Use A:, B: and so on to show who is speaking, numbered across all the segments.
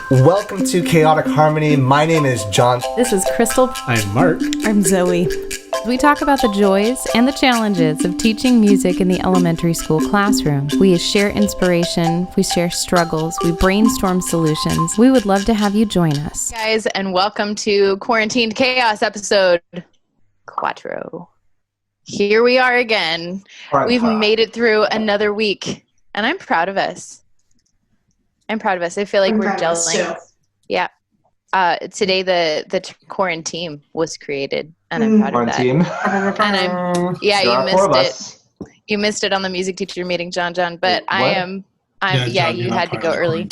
A: Welcome to Chaotic Harmony. My name is John.
B: This is Crystal.
C: I'm Mark.
D: I'm Zoe.
B: We talk about the joys and the challenges of teaching music in the elementary school classroom. We share inspiration, we share struggles, we brainstorm solutions. We would love to have you join us.
D: Guys, and welcome to Quarantined Chaos episode 4. Here we are again. We've made it through another week, and I'm proud of us. I feel like we're gelling. Yeah. Today the quarantine was created, and I'm proud of that. And you missed it. You missed it on the music teacher meeting, John. But I'm
C: John,
D: you had to go early.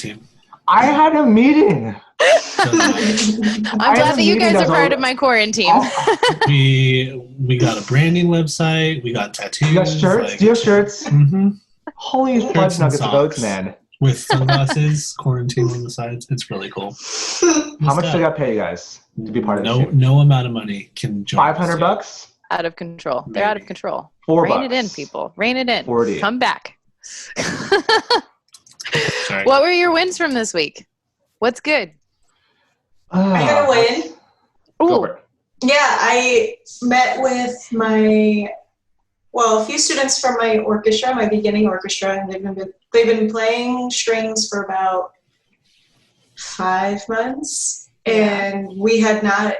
A: I had a meeting.
D: I'm glad that you guys are part of my quarantine.
C: We got a branding website. We got tattoos.
A: You got shirts? Do you have shirts?
C: Mm-hmm.
A: Holy fudge nuggets of oats, man.
C: With sunglasses, quarantine on the sides. It's really cool.
A: How much did I pay you guys to be part of this team?
C: No amount of money can join.
A: $500?
D: Out of control.
C: Maybe.
D: They're out of control.
A: $4.
D: Rein it in, people. Rein it in.
A: 40.
D: Come back.
C: Sorry.
D: What were your wins from this week? What's good?
E: I got a win.
D: Ooh.
E: Yeah, I met with a few students from my orchestra, my beginning orchestra, and they've been playing strings for about 5 months, and we had not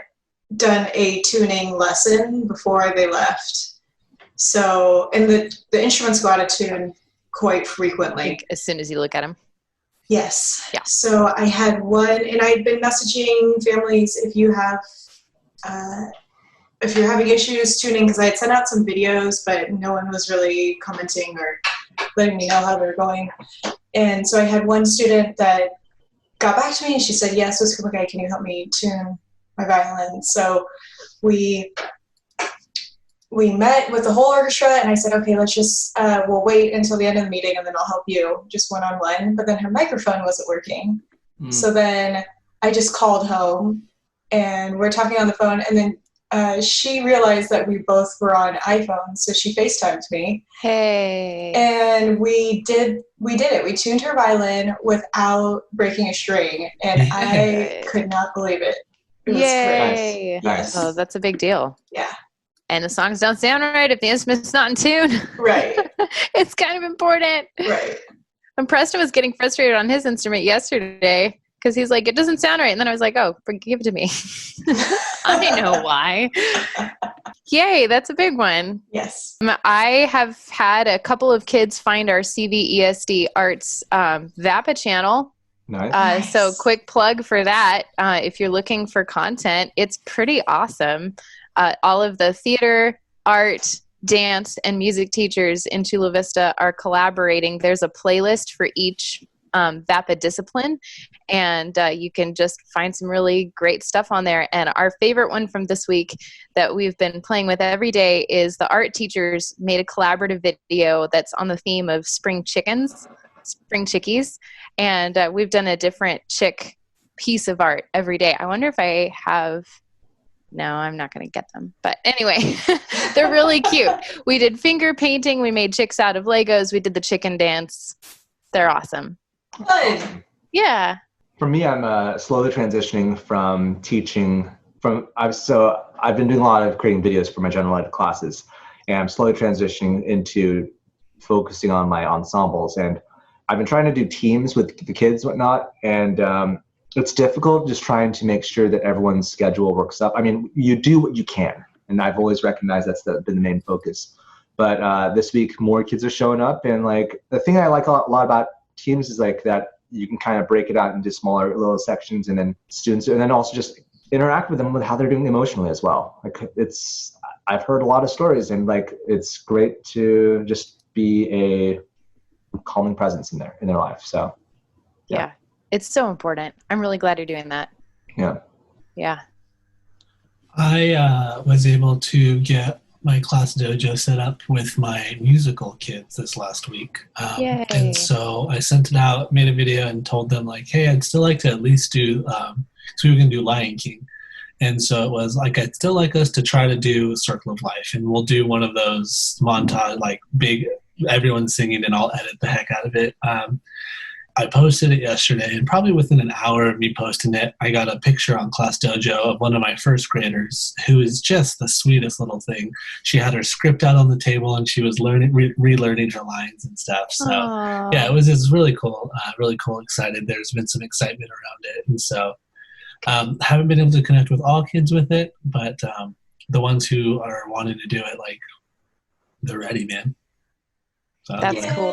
E: done a tuning lesson before they left. So, and the instruments go out of tune quite frequently.
D: Like, as soon as you look at them.
E: Yes.
D: Yeah.
E: So I had one, and I'd been messaging families if you're having issues tuning, because I had sent out some videos, but no one was really commenting or letting me know how they were going. And so I had one student that got back to me, and she said, "Yes, Zoe Kumagai, can you help me tune my violin?" So we met with the whole orchestra, and I said, "Okay, let's just we'll wait until the end of the meeting, and then I'll help you just one-on-one." But then her microphone wasn't working, so then I just called home, and we're talking on the phone, and then she realized that we both were on iPhones, so she FaceTimed me.
D: Hey.
E: And we did it. We tuned her violin without breaking a string, and I could not believe it. It was
D: Yay.
E: great. Nice.
D: Oh, that's a big deal.
E: Yeah.
D: And the songs don't sound right if the instrument's not in tune.
E: Right.
D: It's kind of important.
E: Right.
D: And Preston was getting frustrated on his instrument yesterday because he's like, "It doesn't sound right." And then I was like, "Oh, give it to me." I know why. Yay, that's a big one.
E: Yes.
D: I have had a couple of kids find our CVESD Arts VAPA channel.
A: Nice.
D: So quick plug for that. If you're looking for content, it's pretty awesome. All of the theater, art, dance, and music teachers in Chula Vista are collaborating. There's a playlist for each VAPA discipline, and you can just find some really great stuff on there. And our favorite one from this week that we've been playing with every day is the art teachers made a collaborative video that's on the theme of spring chickies, and we've done a different chick piece of art every day. I wonder if I have... No, I'm not going to get them. But anyway, they're really cute. We did finger painting. We made chicks out of Legos. We did the chicken dance. They're awesome.
E: Good.
D: Yeah.
A: For me, I'm slowly transitioning from teaching. I've been doing a lot of creating videos for my general ed classes, and I'm slowly transitioning into focusing on my ensembles. And I've been trying to do teams with the kids, whatnot, and it's difficult just trying to make sure that everyone's schedule works up. I mean, you do what you can, and I've always recognized that's been the main focus. But this week, more kids are showing up, and like the thing I like a lot about teams is like that you can kind of break it out into smaller little sections, and then students, and then also just interact with them with how they're doing emotionally as well. Like I've heard a lot of stories, and like it's great to just be a calming presence in their life. So
D: Yeah. It's so important. I'm really glad you're doing that.
A: Yeah.
D: Yeah.
C: I was able to get my class dojo set up with my musical kids this last week.
D: Yay.
C: And so I sent it out, made a video, and told them like, hey, I'd still like to at least do, so we can do Lion King. And so it was like, I'd still like us to try to do Circle of Life, and we'll do one of those montage, like big, everyone's singing, and I'll edit the heck out of it. I posted it yesterday, and probably within an hour of me posting it, I got a picture on Class Dojo of one of my first graders who is just the sweetest little thing. She had her script out on the table, and she was relearning her lines and stuff. So, yeah, it's really cool. Really cool, excited. There's been some excitement around it. And so haven't been able to connect with all kids with it, but the ones who are wanting to do it, like, they're ready, man. So,
D: That's cool.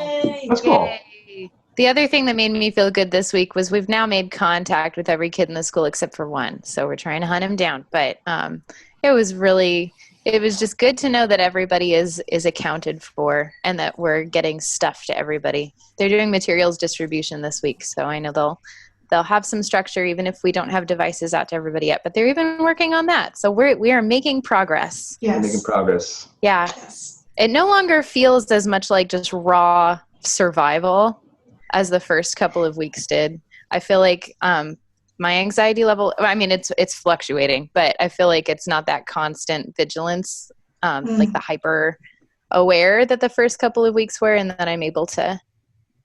A: That's cool.
D: Yay. The other thing that made me feel good this week was we've now made contact with every kid in the school except for one. So we're trying to hunt him down. But it was just good to know that everybody is accounted for and that we're getting stuff to everybody. They're doing materials distribution this week. So I know they'll have some structure even if we don't have devices out to everybody yet. But they're even working on that. So we are making progress.
E: Yes.
A: We're making progress.
D: Yeah.
E: Yes.
D: It no longer feels as much like just raw survival as the first couple of weeks did. I feel like my anxiety level, I mean, it's fluctuating, but I feel like it's not that constant vigilance, like the hyper aware that the first couple of weeks were, and that I'm able to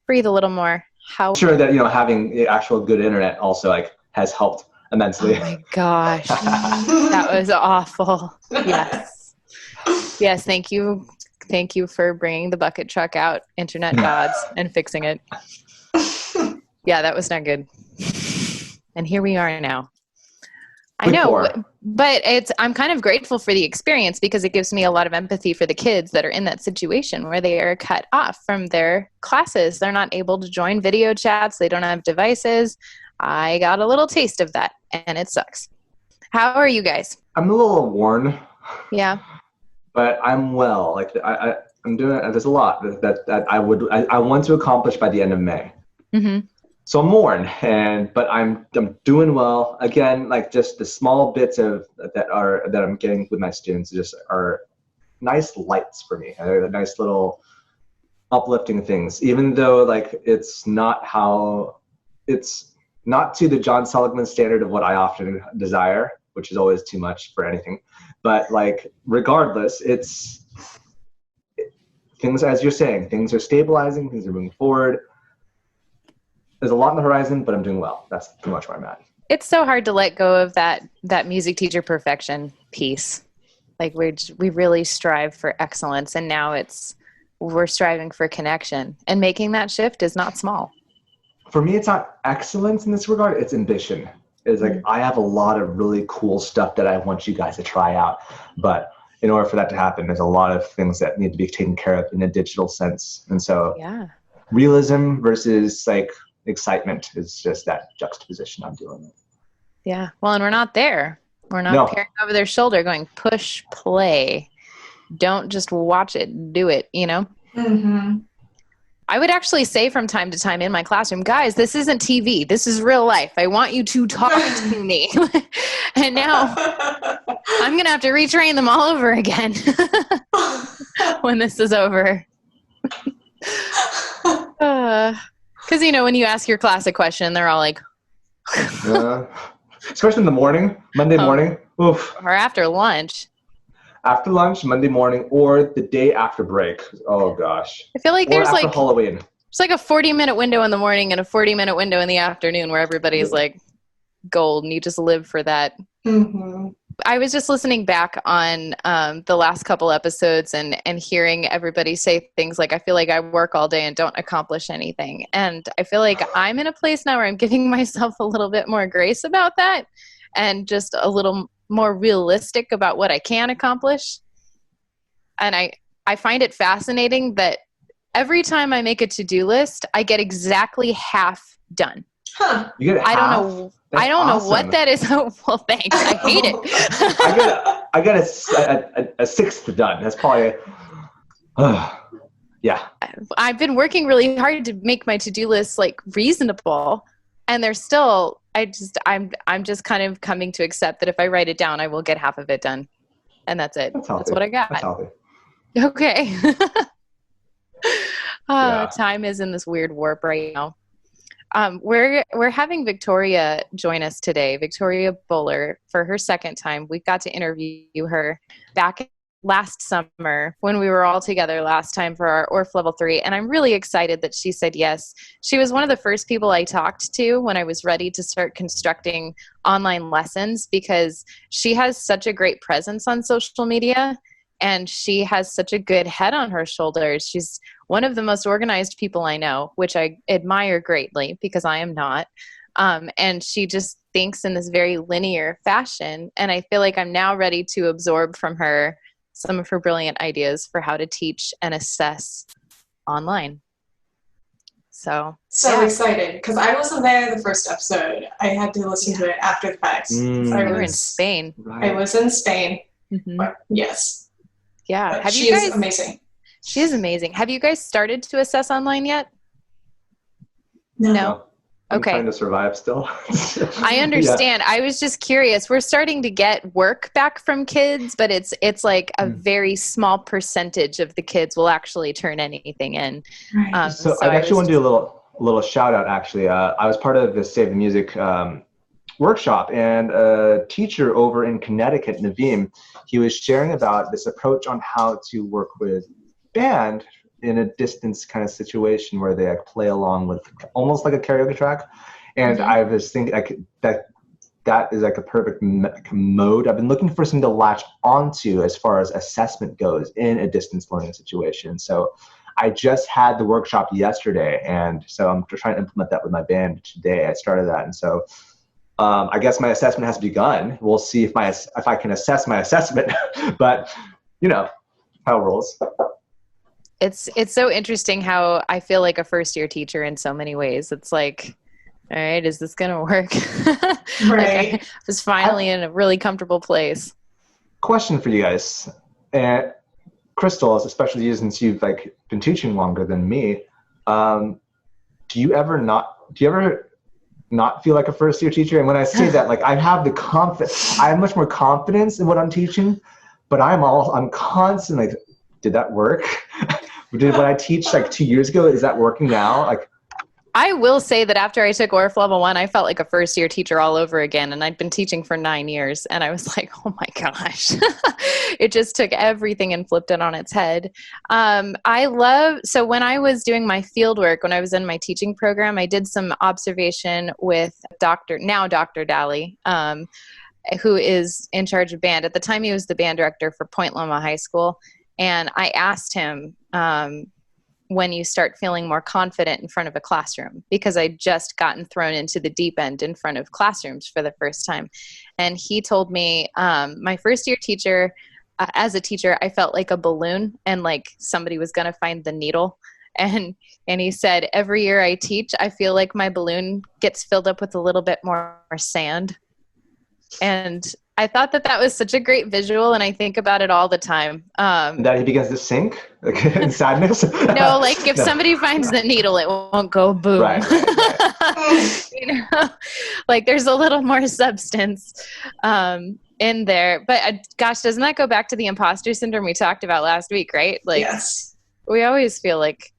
D: breathe a little more.
A: I'm sure that, having the actual good internet also like has helped immensely.
D: Oh my gosh. That was awful. Yes. Yes. Thank you. Thank you for bringing the bucket truck out, internet gods, and fixing it. Yeah, that was not good. And here we are now. I know, but I'm kind of grateful for the experience because it gives me a lot of empathy for the kids that are in that situation where they are cut off from their classes. They're not able to join video chats. They don't have devices. I got a little taste of that, and it sucks. How are you guys?
A: I'm a little worn.
D: Yeah.
A: But I'm well. Like I'm doing. There's a lot that I want to accomplish by the end of May.
D: Mm-hmm.
A: So I'm worn, but I'm doing well. Again, like just the small bits that I'm getting with my students just are nice lights for me. They're nice little uplifting things. Even though like it's not to the John Seligman standard of what I often desire, which is always too much for anything. But like regardless, things, as you're saying, things are stabilizing, things are moving forward. There's a lot on the horizon, but I'm doing well. That's pretty much where I'm at.
D: It's so hard to let go of that music teacher perfection piece. Like we really strive for excellence, and now we're striving for connection. And making that shift is not small.
A: For me, it's not excellence in this regard. It's ambition. It's like I have a lot of really cool stuff that I want you guys to try out, but in order for that to happen, there's a lot of things that need to be taken care of in a digital sense. And so, realism versus like excitement is just that juxtaposition I'm dealing with.
D: Yeah. Well, and we're not there. We're not peering over their shoulder going, push play. Don't just watch it, do it,
E: Mm-hmm.
D: I would actually say from time to time in my classroom, guys, this isn't TV. This is real life. I want you to talk to me. And now I'm going to have to retrain them all over again when this is over. Because, when you ask your class a question, they're all like,
A: especially in the morning, Monday morning. Oof.
D: Or after lunch.
A: After lunch, Monday morning, or the day after break. Oh, gosh.
D: I feel like there's like
A: Halloween.
D: It's like a 40-minute window in the morning and a 40-minute window in the afternoon where everybody's like gold and you just live for that.
E: Mm-hmm.
D: I was just listening back on the last couple episodes and hearing everybody say things like, I feel like I work all day and don't accomplish anything. And I feel like I'm in a place now where I'm giving myself a little bit more grace about that and just a little more realistic about what I can accomplish. And I find it fascinating that every time I make a to-do list, I get exactly half done.
E: Huh.
A: You get half?
D: I don't know what that is. Well, thanks. I hate it.
A: I got a sixth done. That's probably yeah.
D: I've been working really hard to make my to-do list like reasonable, and there's still I'm just kind of coming to accept that if I write it down, I will get half of it done, and that's it. That's what I got.
A: That's healthy.
D: Okay. Time is in this weird warp right now. We're having Victoria join us today, Victoria Boler, for her second time. We got to interview her back last summer when we were all together last time for our ORF level 3. And I'm really excited that she said yes. She was one of the first people I talked to when I was ready to start constructing online lessons, because she has such a great presence on social media and she has such a good head on her shoulders. She's one of the most organized people I know, which I admire greatly because I am not. And she just thinks in this very linear fashion. And I feel like I'm now ready to absorb from her some of her brilliant ideas for how to teach and assess online. So
E: excited, because I wasn't there the first episode. I had to listen to it after the fact.
D: You were in Spain.
E: I was in Spain.
D: Mm-hmm.
E: But yes.
D: Yeah.
E: But she is amazing.
D: She is amazing. Have you guys started to assess online yet? No.
A: I'm
D: okay.
A: trying to survive still.
D: I understand. Yeah. I was just curious. We're starting to get work back from kids, but it's like a very small percentage of the kids will actually turn anything in.
E: Right.
A: So I actually want to do a little shout out. Actually, I was part of the Save the Music workshop, and a teacher over in Connecticut, Naveem, he was sharing about this approach on how to work with band in a distance kind of situation where they like play along with almost like a karaoke track. And I was thinking that is like a perfect mode. I've been looking for something to latch onto as far as assessment goes in a distance learning situation. So I just had the workshop yesterday, and so I'm trying to implement that with my band today. I started that, and so I guess my assessment has begun. We'll see if I can assess my assessment, but you know how it rolls.
D: It's so interesting how I feel like a first-year teacher in so many ways. It's like, all right, is this going to work?
E: Right.
D: Like I was finally in a really comfortable place. Question
A: for you guys. And Crystal, especially you since you've like been teaching longer than me, do you ever not feel like a first-year teacher? And when I say that, like I have much more confidence in what I'm teaching, but I'm constantly like, did that work? Did what I teach like 2 years ago, is that working now? Like,
D: I will say that after I took ORF level 1, I felt like a first-year teacher all over again, and I'd been teaching for 9 years, and I was like, oh my gosh. It just took everything and flipped it on its head. So when I was doing my field work, when I was in my teaching program, I did some observation with Dr. Daly, who is in charge of band. At the time, he was the band director for Point Loma High School. And I asked him, when you start feeling more confident in front of a classroom, because I'd just gotten thrown into the deep end in front of classrooms for the first time. And he told me, my first year teacher, as a teacher, I felt like a balloon and like somebody was going to find the needle. And he said, every year I teach, I feel like my balloon gets filled up with a little bit more sand. And I thought that was such a great visual, and I think about it all the time.
A: That he begins to sink, like in sadness?
D: No, like if somebody finds the needle, it won't go boom.
A: Right.
D: You know, like there's a little more substance in there. But gosh, doesn't that go back to the imposter syndrome we talked about last week, right? Like,
E: yes.
D: We always feel like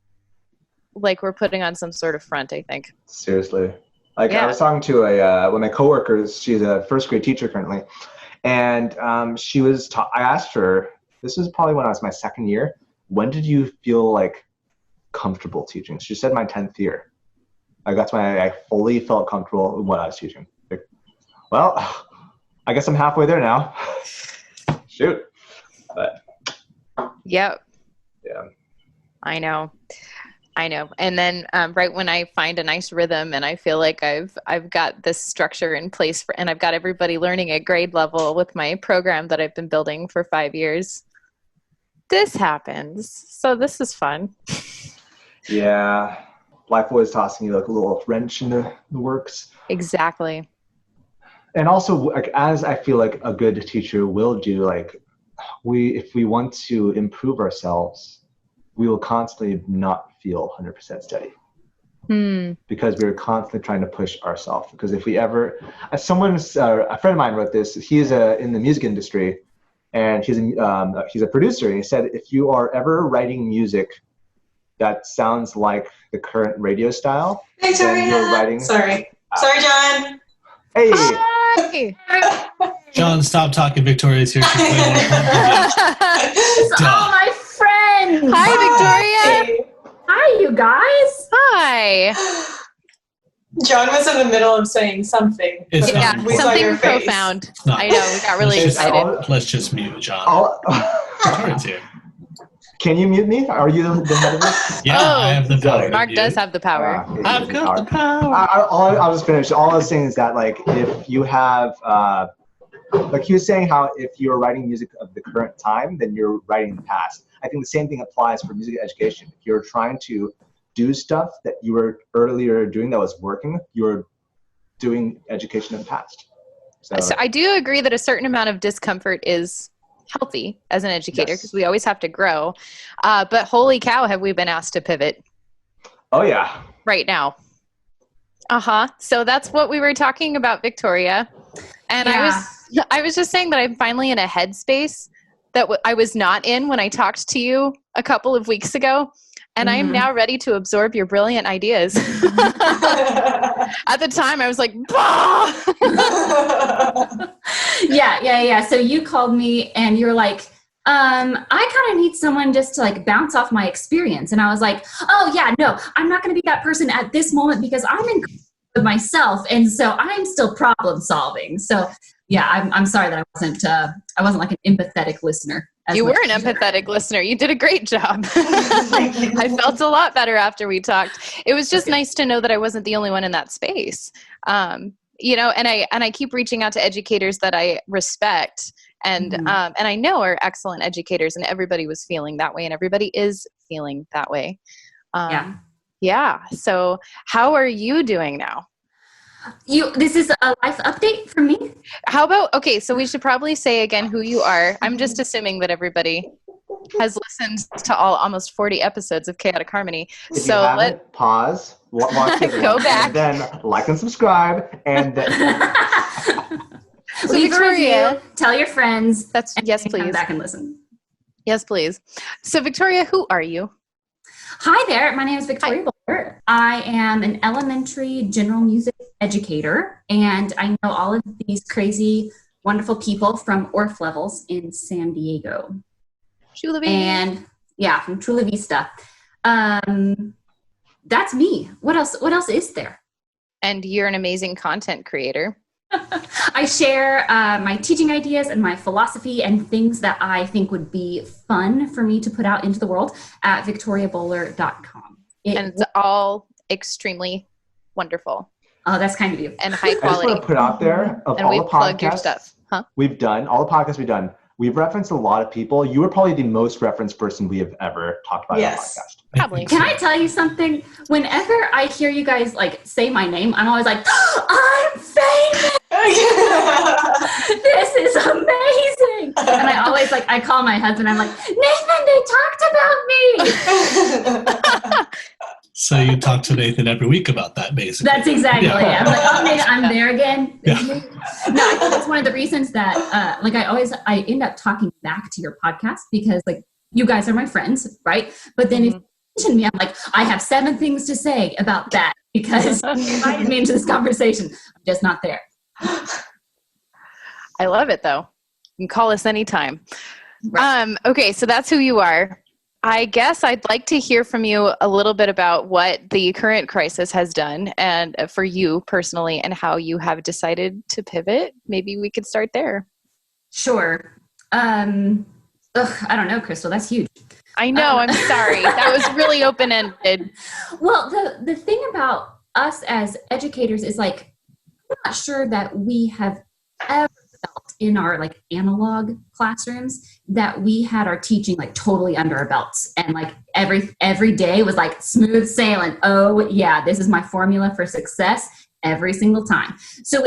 D: we're putting on some sort of front, I think.
A: Seriously. Like I was talking to one of my coworkers, she's a first grade teacher currently, and I asked her, this was probably when I was my second year, when did you feel like comfortable teaching? She said my 10th year. Like that's when I fully felt comfortable in what I was teaching. Like, well, I guess I'm halfway there now. Shoot. But
D: yep.
A: Yeah.
D: I know. And then right when I find a nice rhythm and I feel like I've got this structure in place and I've got everybody learning at grade level with my program that I've been building for 5 years, this happens. So this is fun.
A: Yeah. Life always tossing you like a little wrench in the works.
D: Exactly.
A: And also, like, as I feel like a good teacher will do, like if we want to improve ourselves, we will constantly not feel 100% steady because we're constantly trying to push ourselves. Because if we ever, a friend of mine wrote this. He's in the music industry, and he's a producer. And he said, if you are ever writing music that sounds like the current radio style,
E: then you're writing. Sorry, John.
A: Hey.
D: Hi.
C: John, stop talking. Victoria's here. She's playing one of her
F: It's all my friends.
D: Hi, Victoria.
F: Hi, you guys.
D: Hi.
E: John was in the middle of saying something.
C: It's
D: Yeah,
C: not
E: We saw
D: something
E: your face.
D: profound.
C: No.
D: I know, we got really excited.
C: Let's just mute John. Victoria's here.
A: Can you mute me? Are you the head of this?
C: Yeah,
D: Oh,
C: I have the power.
D: Mark does have the power.
C: I've got the power.
A: I'll just finish. All I was saying is that, like, if you have, like he was saying, how if you're writing music of the current time, then you're writing the past. I think the same thing applies for music education. If you're trying to do stuff that you were earlier doing that was working, you're doing education in the past.
D: So I do agree that a certain amount of discomfort is healthy as an educator, because we always have to grow. But holy cow, have we been asked to pivot
A: Oh yeah.
D: right now. So that's what we were talking about, Victoria. And I was just saying that I'm finally in a headspace that I was not in when I talked to you a couple of weeks ago. And I am now ready to absorb your brilliant ideas. At the time, I was like, bah!
F: Yeah. So you called me and you're like, I kind of need someone just to like bounce off my experience. And I was like, oh yeah, no, I'm not going to be that person at this moment because I'm in with myself. And so I'm still problem solving. So yeah, I'm sorry that I wasn't like an empathetic listener.
D: You were an empathetic listener. You did a great job. I felt a lot better after we talked. It was just nice to know that I wasn't the only one in that space. You know, and I keep reaching out to educators that I respect and I know are excellent educators, and everybody was feeling that way, and everybody is feeling that way. Yeah. So how are you doing now?
F: This is a life update from me.
D: How about, okay, so we should probably say again who you are. I'm just assuming that everybody has listened to almost 40 episodes of Chaotic Harmony.
A: If you haven't, pause, watch the
D: Go back,
A: and then like and subscribe, and then
F: Leave a review, tell your friends.
D: Yes, please.
F: Come back and listen.
D: Yes, please. So Victoria, who are you?
F: Hi there, my name is Victoria Boler. I am an elementary general music educator, and I know all of these crazy, wonderful people from Orff levels in San Diego.
D: Chula Vista.
F: And yeah, from Chula Vista. That's me. What else is there?
D: And you're an amazing content creator.
F: I share my teaching ideas and my philosophy and things that I think would be fun for me to put out into the world at victoriaboler.com.
D: And it's all extremely wonderful.
F: Oh, that's kind of you.
D: And high
A: I just
D: quality.
A: want to put out there, of
D: And
A: all
D: we
A: the
D: plug your
A: podcasts
D: stuff. Huh?
A: we've done, all the podcasts we've done, we've referenced a lot of people. You were probably the most referenced person we have ever talked about on the podcast.
D: Probably.
F: Can I tell you something? Whenever I hear you guys like say my name, I'm always like, oh, I'm famous. This is amazing. And I always I call my husband. I'm like, Nathan, they talked about me.
C: So you talk to Nathan every week about that, basically.
F: That's exactly it. I'm like, oh, Nathan, I'm there again.
C: Yeah.
F: No, I think that's one of the reasons that I end up talking back to your podcast because you guys are my friends, right? But then if you mention me, I'm like, I have 7 things to say about that because you invited me into this conversation. I'm just not there.
D: I love it though. You can call us anytime. Right. Okay, so that's who you are. I guess I'd like to hear from you a little bit about what the current crisis has done and for you personally and how you have decided to pivot. Maybe we could start there.
F: Sure. I don't know, Crystal. That's huge.
D: I know. I'm sorry. That was really open-ended.
F: Well, the thing about us as educators is I'm not sure that we have ever felt in our analog classrooms that we had our teaching totally under our belts and every day was smooth sailing. Oh yeah, this is my formula for success every single time. So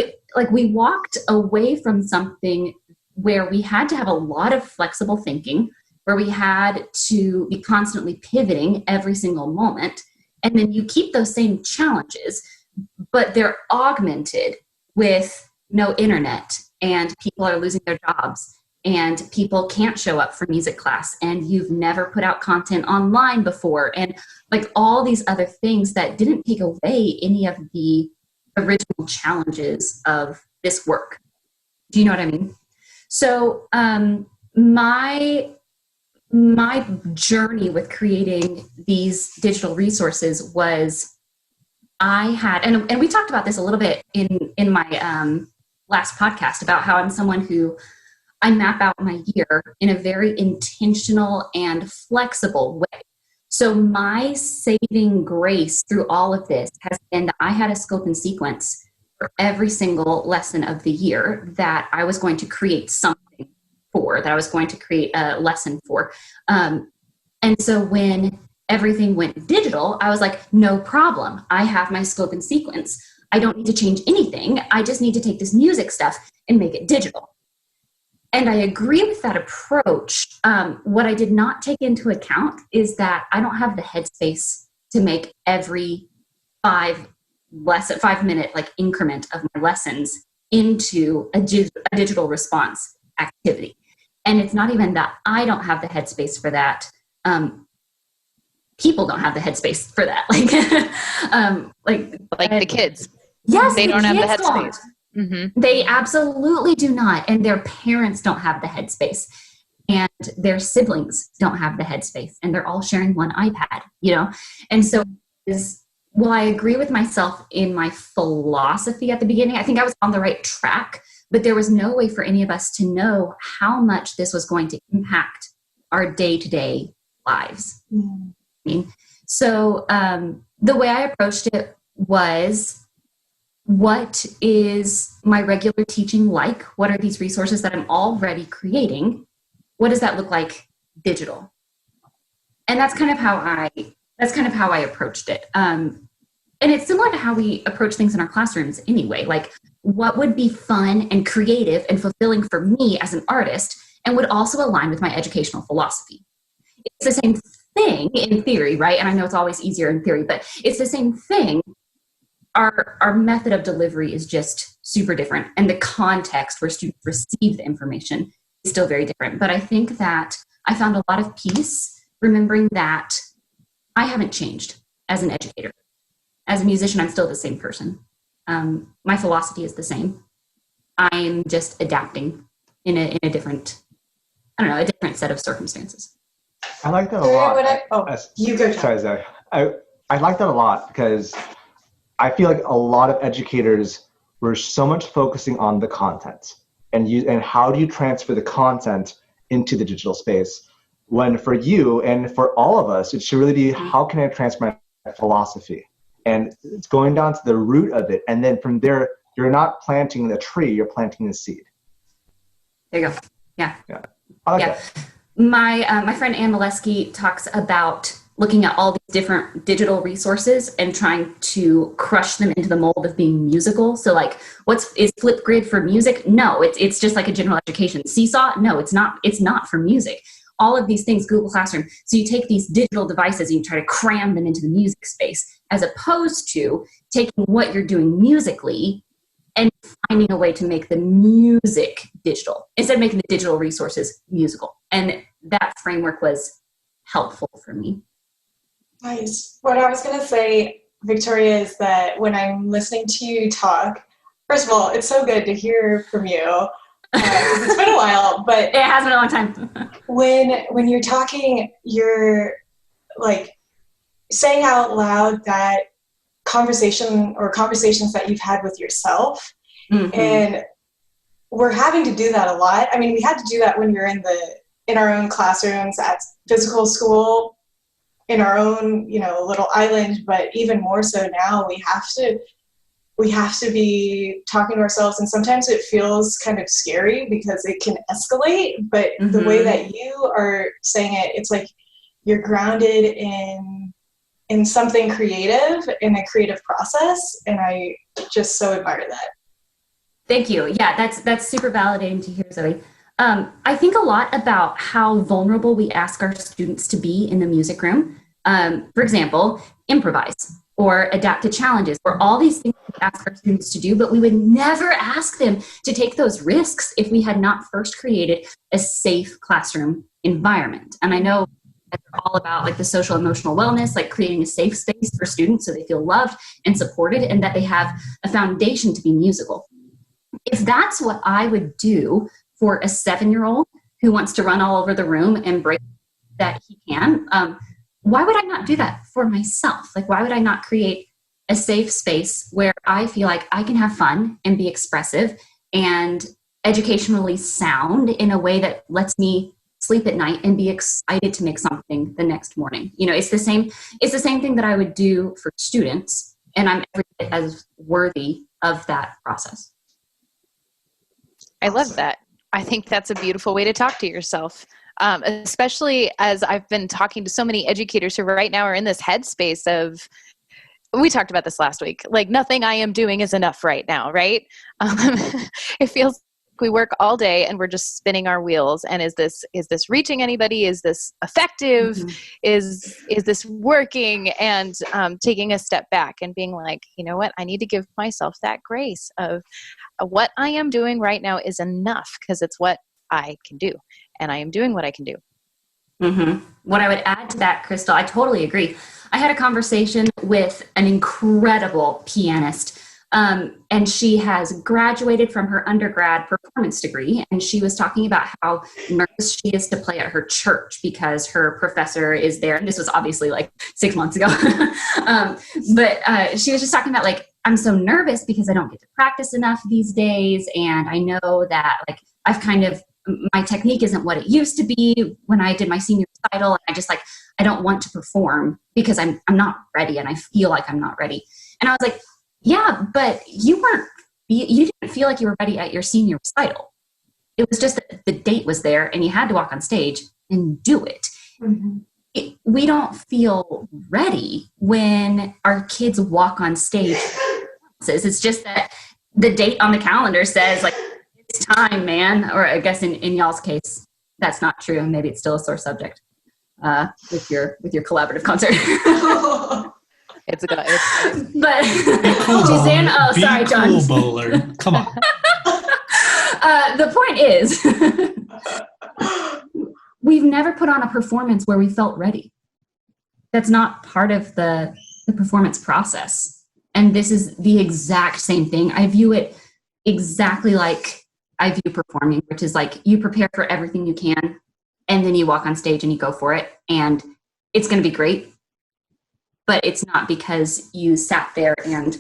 F: we walked away from something where we had to have a lot of flexible thinking, where we had to be constantly pivoting every single moment. And then you keep those same challenges, but they're augmented with no internet, and people are losing their jobs, and people can't show up for music class, and you've never put out content online before, and all these other things that didn't take away any of the original challenges of this work. Do you know what I mean? So my journey with creating these digital resources was I had, and we talked about this a little bit in my last podcast about how I'm someone who I map out my year in a very intentional and flexible way. So my saving grace through all of this has been that I had a scope and sequence for every single lesson of the year that I was going to create something for, that I was going to create a lesson for. And so when everything went digital, I was like, no problem. I have my scope and sequence. I don't need to change anything. I just need to take this music stuff and make it digital. And I agree with that approach. What I did not take into account is that I don't have the headspace to make every 5-minute like increment of my lessons into a digital response activity. And it's not even that I don't have the headspace for that. People don't have the headspace for that.
D: Like the kids.
F: Yes,
D: they don't have the headspace.
F: Don't. Mm-hmm. They absolutely do not. And their parents don't have the headspace. And their siblings don't have the headspace. And they're all sharing one iPad, you know? And so well, I agree with myself in my philosophy at the beginning. I think I was on the right track, but there was no way for any of us to know how much this was going to impact our day-to-day lives. Mm-hmm. So the way I approached it was, what is my regular teaching like? What are these resources that I'm already creating? What does that look like digital? And that's kind of how I approached it. And it's similar to how we approach things in our classrooms anyway. Like, what would be fun and creative and fulfilling for me as an artist and would also align with my educational philosophy? It's the same thing in theory, right? And I know it's always easier in theory, but it's the same thing. Our method of delivery is just super different. And the context where students receive the information is still very different. But I think that I found a lot of peace remembering that I haven't changed as an educator. As a musician, I'm still the same person. My philosophy is the same. I'm just adapting in a different, a different set of circumstances.
A: I like that a lot.
E: You go,
A: Sorry, Zoe. I like that a lot because I feel like a lot of educators were so much focusing on the content and how do you transfer the content into the digital space, when for you and for all of us, it should really be, how can I transfer my philosophy? And it's going down to the root of it. And then from there, you're not planting the tree, you're planting the seed.
F: There you go. Yeah.
A: I like that.
F: My friend Ann Molesky talks about looking at all these different digital resources and trying to crush them into the mold of being musical. So like, is Flipgrid for music? No, it's just like a general education. Seesaw? No, it's not for music. All of these things, Google Classroom. So you take these digital devices and you try to cram them into the music space, as opposed to taking what you're doing musically and finding a way to make the music digital instead of making the digital resources musical. And that framework was helpful for me.
E: Nice. What I was going to say, Victoria, is that when I'm listening to you talk, first of all, it's so good to hear from you. It's been a while, but
F: it has been a long time.
E: when you're talking, you're like saying out loud that conversation or conversations that you've had with yourself. Mm-hmm. And we're having to do that a lot. I mean, we had to do that when you're in our own classrooms at physical school, in our own, little island, but even more so now, we have to be talking to ourselves, and sometimes it feels kind of scary because it can escalate, but mm-hmm. the way that you are saying it, it's like you're grounded in something creative, in a creative process, and I just so admire that.
F: Thank you. Yeah, that's super validating to hear, Zoe. I think a lot about how vulnerable we ask our students to be in the music room. For example, improvise or adapt to challenges, or all these things we ask our students to do, but we would never ask them to take those risks if we had not first created a safe classroom environment. And I know that they're all about like the social emotional wellness, like creating a safe space for students so they feel loved and supported and that they have a foundation to be musical. if that's what I would do for a 7-year-old who wants to run all over the room and break that he can, why would I not do that for myself? Like, why would I not create a safe space where I feel like I can have fun and be expressive and educationally sound in a way that lets me sleep at night and be excited to make something the next morning? You know, it's the same thing that I would do for students, and I'm every bit as worthy of that process.
D: I love that. I think that's a beautiful way to talk to yourself. Especially as I've been talking to so many educators who right now are in this headspace of, we talked about this last week, like nothing I am doing is enough right now, right? It feels like we work all day and we're just spinning our wheels. And is this reaching anybody? Is this effective?
F: Mm-hmm.
D: Is this working? And taking a step back and being like, you know what? I need to give myself that grace of what I am doing right now is enough because it's what I can do. And I am doing what I can do.
F: Mm-hmm. What I would add to that, Crystal, I totally agree. I had a conversation with an incredible pianist, and she has graduated from her undergrad performance degree, and she was talking about how nervous she is to play at her church because her professor is there. And this was obviously like 6 months ago. But she was just talking about, like, I'm so nervous because I don't get to practice enough these days, and I know that, like, my technique isn't what it used to be when I did my senior recital. And I don't want to perform because I'm not ready, and I feel like I'm not ready. And I was like, yeah, but you didn't feel like you were ready at your senior recital. It was just that the date was there and you had to walk on stage and do it. Mm-hmm. We don't feel ready when our kids walk on stage. It's just that the date on the calendar says, like, it's time, man. Or I guess in y'all's case, that's not true. And maybe it's still a sore subject with your collaborative concert.
D: It's good.
F: But Suzanne, sorry, John.
C: Cool, Boler. Come on.
F: The point is, we've never put on a performance where we felt ready. That's not part of the performance process. And this is the exact same thing. I view it exactly like I view performing, which is like you prepare for everything you can, and then you walk on stage and you go for it, and it's going to be great. But it's not because you sat there and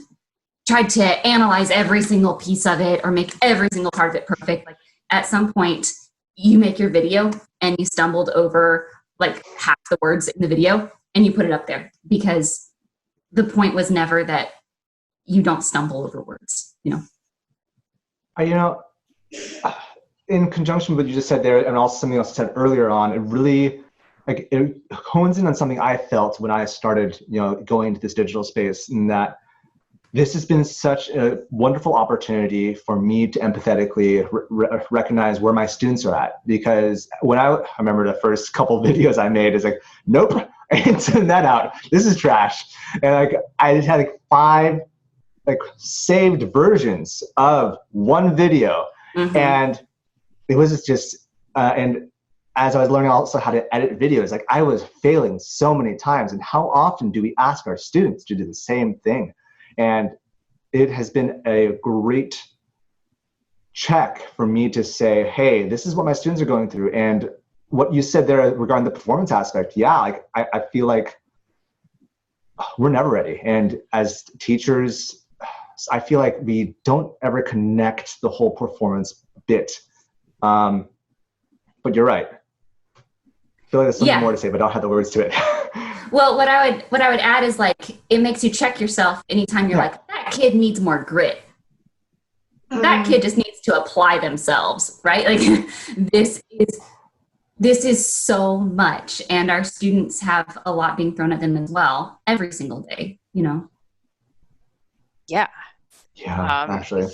F: tried to analyze every single piece of it or make every single part of it perfect. Like, at some point, you make your video and you stumbled over like half the words in the video and you put it up there because the point was never that you don't stumble over words, you know?
A: In conjunction with what you just said there, and also something else said earlier on, it really, like, it hones in on something I felt when I started, going into this digital space, and that this has been such a wonderful opportunity for me to empathetically recognize where my students are at. Because when I remember the first couple of videos I made, it's like, nope, I didn't send that out. This is trash. And like, I just had like 5 saved versions of one video. Mm-hmm. And it was just, and as I was learning also how to edit videos, like, I was failing so many times. And how often do we ask our students to do the same thing? And it has been a great check for me to say, hey, this is what my students are going through. And what you said there regarding the performance aspect, yeah, like, I feel like we're never ready. And as teachers, I feel like we don't ever connect the whole performance bit. But you're right. I feel like there's something more to say, but I don't have the words to it.
F: Well, what I would add is, like, it makes you check yourself anytime you're like, that kid needs more grit. That kid just needs to apply themselves, right? Like, this is so much, and our students have a lot being thrown at them as well every single day,
D: Yeah.
A: Yeah, actually.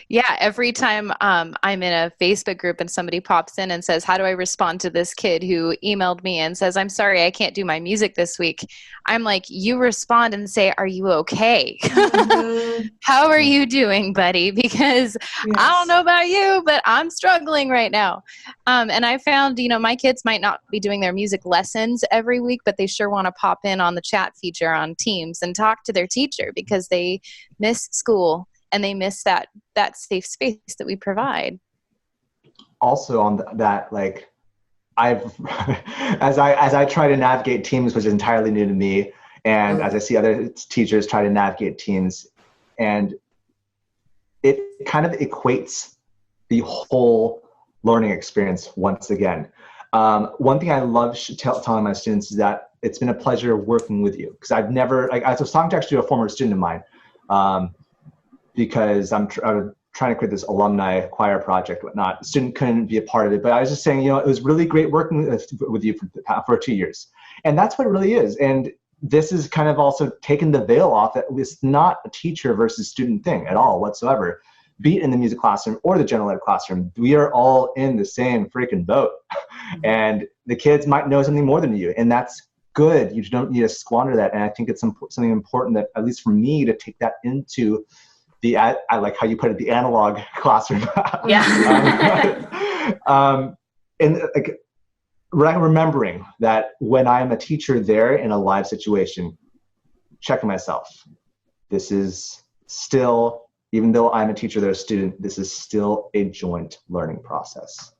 D: Yeah, every time I'm in a Facebook group and somebody pops in and says, how do I respond to this kid who emailed me and says, I'm sorry, I can't do my music this week? I'm like, you respond and say, are you okay? Mm-hmm. How are you doing, buddy? Because I don't know about you, but I'm struggling right now. And I found, my kids might not be doing their music lessons every week, but they sure want to pop in on the chat feature on Teams and talk to their teacher because they miss school and they miss that safe space that we provide.
A: Also on that, like I've, as I try to navigate teams, which is entirely new to me, and as I see other teachers try to navigate teams, and it kind of equates the whole learning experience once again. One thing I love telling my students is that it's been a pleasure working with you, because I've never, like, I was talking to actually a former student of mine, because I'm trying to create this alumni choir project, whatnot. The student couldn't be a part of it, but I was just saying, it was really great working with you for 2 years. And that's what it really is. And this is kind of also taken the veil off that it's not a teacher versus student thing at all whatsoever. Be it in the music classroom or the general ed classroom, we are all in the same freaking boat. And the kids might know something more than you, and that's good. You don't need to squander that. And I think it's something important that, at least for me, to take that into the, I like how you put it, the analog classroom.
F: Yeah.
A: And like, remembering that when I'm a teacher there in a live situation, checking myself, this is still, even though I'm a teacher, they're a student, this is still a joint learning process.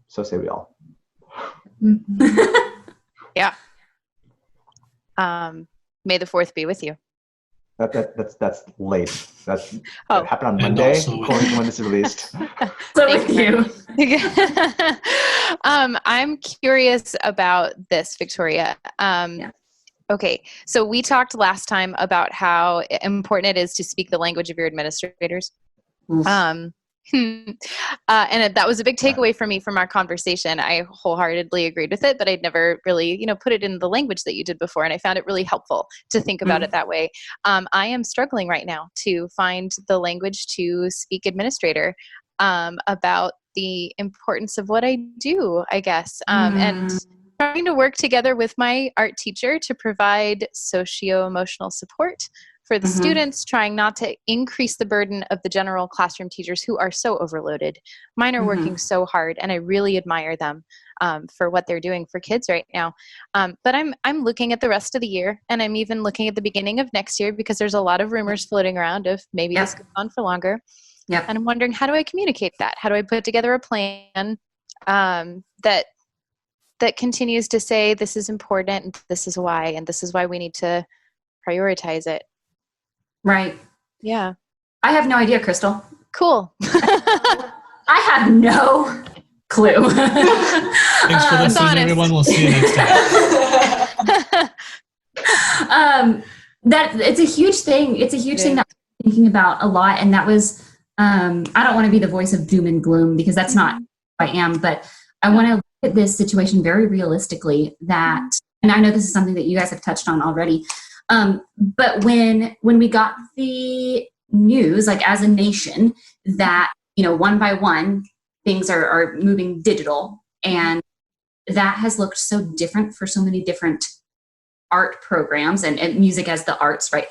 A: So say we all.
D: Yeah. May the 4th be with you.
A: That's late. That
D: Oh.
A: happened on Monday, according to when this is released.
F: So with you.
D: I'm curious about this, Victoria. Okay, so we talked last time about how important it is to speak the language of your administrators. And that was a big takeaway for me from our conversation. I wholeheartedly agreed with it, but I'd never really, put it in the language that you did before. And I found it really helpful to think about it that way. I am struggling right now to find the language to speak administrator about the importance of what I do, I guess. And trying to work together with my art teacher to provide socio-emotional support for the students, trying not to increase the burden of the general classroom teachers who are so overloaded. Mine are working so hard, and I really admire them for what they're doing for kids right now. But I'm looking at the rest of the year, and I'm even looking at the beginning of next year, because there's a lot of rumors floating around of maybe this goes on for longer. And I'm wondering, how do I communicate that? How do I put together a plan that continues to say this is important, and this is why we need to prioritize it?
F: Right.
D: Yeah.
F: I have no idea, Crystal.
D: Cool.
F: I have no clue.
C: Thanks for listening, everyone. We'll see you next time.
F: That it's a huge thing. It's a huge thing that I'm thinking about a lot. And that was, I don't want to be the voice of doom and gloom, because that's not who I am, but I want to look at this situation very realistically, that, and I know this is something that you guys have touched on already. But when we got the news, like as a nation, that, one by one, things are moving digital, and that has looked so different for so many different art programs and music as the arts, right?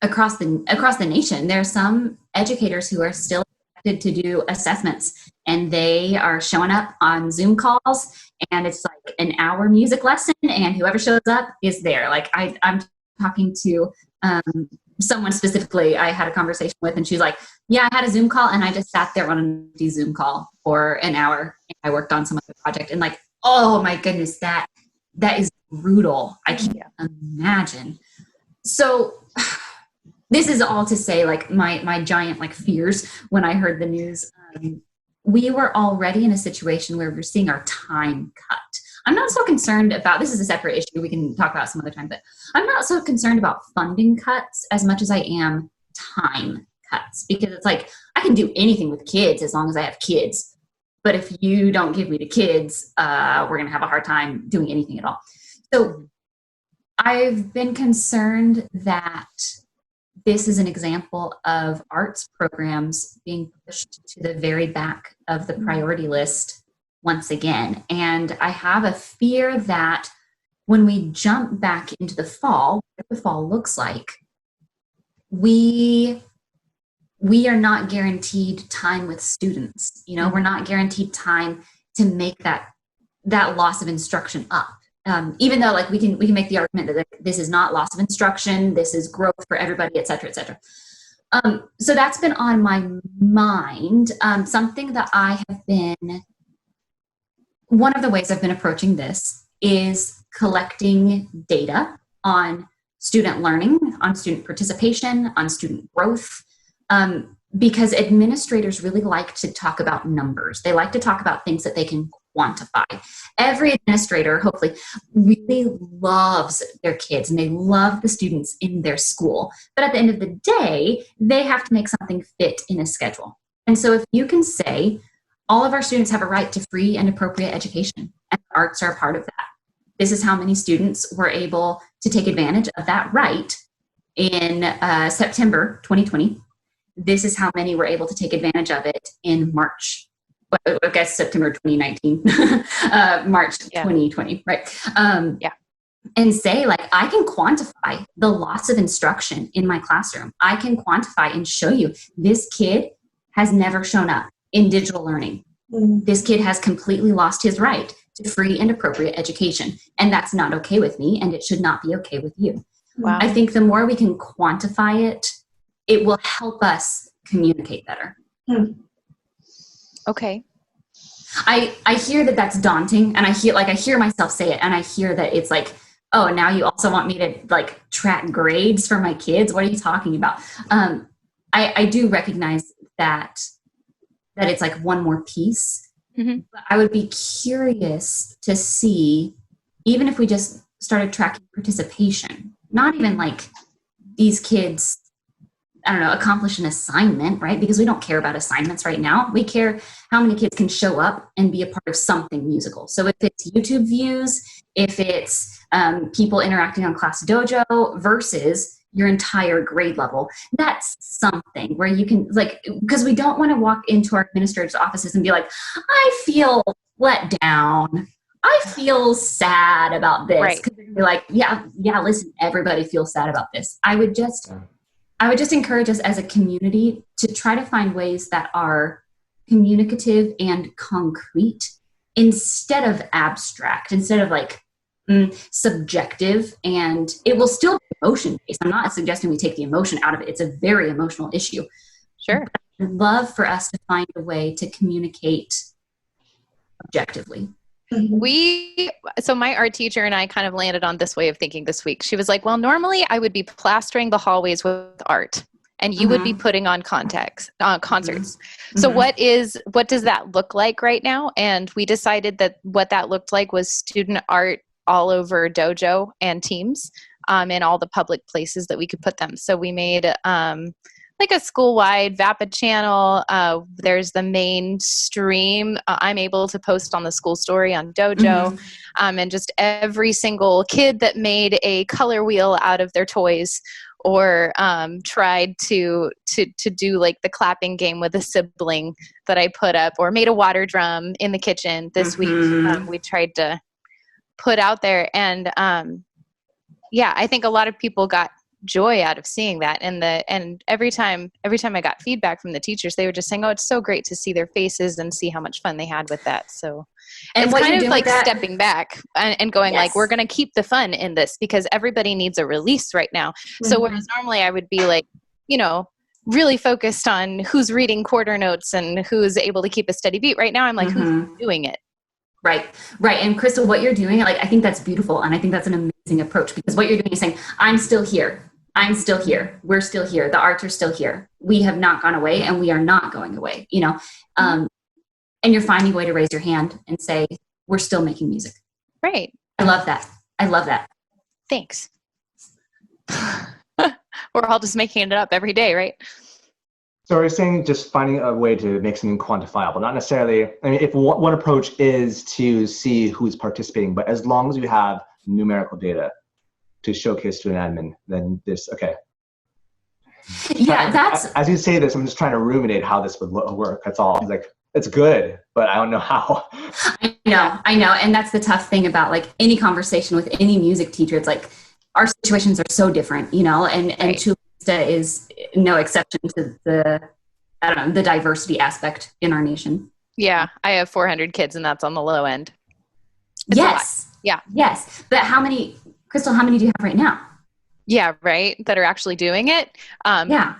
F: Across the nation, there are some educators who are still expected to do assessments, and they are showing up on Zoom calls, and it's like an hour music lesson, and whoever shows up is there. Like I'm talking to someone specifically I had a conversation with, and she's like, yeah, I had a Zoom call, and I just sat there on an empty Zoom call for an hour, and I worked on some other project. And like, oh my goodness, that is brutal. I can't imagine. So this is all to say, like, my giant like fears when I heard the news. We were already in a situation where we're seeing our time cut. I'm not so concerned about, this is a separate issue we can talk about some other time, but I'm not so concerned about funding cuts as much as I am time cuts, because it's like, I can do anything with kids as long as I have kids. But if you don't give me the kids, we're going to have a hard time doing anything at all. So I've been concerned that this is an example of arts programs being pushed to the very back of the priority list once again. And I have a fear that when we jump back into the fall, what the fall looks like, we are not guaranteed time with students. We're not guaranteed time to make that loss of instruction up. even though like we can make the argument that this is not loss of instruction, this is growth for everybody, et cetera, et cetera. So that's been on my mind. Something that I have been, one of the ways I've been approaching this is collecting data on student learning, on student participation, on student growth, because administrators really like to talk about numbers. They like to talk about things that they can quantify. Every administrator, hopefully, really loves their kids and they love the students in their school. But at the end of the day, they have to make something fit in a schedule. And so if you can say, all of our students have a right to free and appropriate education, and arts are a part of that. This is how many students were able to take advantage of that right in September 2020. This is how many were able to take advantage of it in March. I guess September 2019, March 2020, right? And say, like, I can quantify the loss of instruction in my classroom. I can quantify and show you this kid has never shown up in digital learning. This kid has completely lost his right to free and appropriate education. And that's not okay with me, and it should not be okay with you.
D: Wow.
F: I think the more we can quantify it, it will help us communicate better.
D: Okay.
F: I hear that that's daunting, and I hear myself say it, and I hear that it's like, oh, now you also want me to like track grades for my kids? What are you talking about? I do recognize that it's like one more piece.
D: Mm-hmm.
F: But I would be curious to see, even if we just started tracking participation, not even like these kids, I don't know, accomplish an assignment, right? Because we don't care about assignments right now. We care how many kids can show up and be a part of something musical. So if it's YouTube views, if it's people interacting on Class Dojo versus your entire grade level, that's something where you can, like, because we don't want to walk into our administrators' offices and be like, I feel let down. I feel sad about this.
D: Right.
F: Because they're gonna be like, yeah, listen, everybody feels sad about this. I would just encourage us as a community to try to find ways that are communicative and concrete instead of abstract, instead of like subjective, and it will still be emotion based. I'm not suggesting we take the emotion out of it. It's a very emotional issue.
D: Sure.
F: But I'd love for us to find a way to communicate objectively.
D: So my art teacher and I kind of landed on this way of thinking this week. She was like, well, normally I would be plastering the hallways with art and you would be putting on concerts. So what does that look like right now? And we decided that what that looked like was student art all over Dojo and Teams in all the public places that we could put them. So we made like a school-wide Vapid channel. There's the main stream. I'm able to post on the school story on Dojo. And just every single kid that made a color wheel out of their toys or tried to do like the clapping game with a sibling that I put up, or made a water drum in the kitchen this week. We tried to put out there. And I think a lot of people got joy out of seeing that. And every time I got feedback from the teachers, they were just saying, oh, it's so great to see their faces and see how much fun they had with that. So
F: and
D: it's kind of like stepping back and going like, we're going to keep the fun in this because everybody needs a release right now. So whereas normally I would be like, really focused on who's reading quarter notes and who's able to keep a steady beat. Right now I'm like, who's doing it?
F: Right. And Crystal, what you're doing, like, I think that's beautiful. And I think that's an amazing approach, because what you're doing is saying, I'm still here. I'm still here. We're still here. The arts are still here. We have not gone away, and we are not going away, and you're finding a way to raise your hand and say, we're still making music.
D: Right.
F: I love that.
D: Thanks. We're all just making it up every day, right?
A: So we're saying just finding a way to make something quantifiable, not necessarily, I mean, if one approach is to see who's participating, but as long as we have numerical data to showcase to an admin, then this, okay.
F: Yeah, that's...
A: As you say this, I'm just trying to ruminate how this would work, that's all. It's like, it's good, but I don't know how.
F: I know. And that's the tough thing about like any conversation with any music teacher. It's like, our situations are so different, and Chula Vista is no exception to the diversity aspect in our nation.
D: Yeah, I have 400 kids, and that's on the low end. It's
F: yes.
D: Yeah.
F: Yes. But Crystal, how many do you have right now?
D: Yeah, right. That are actually doing it.
F: Yeah.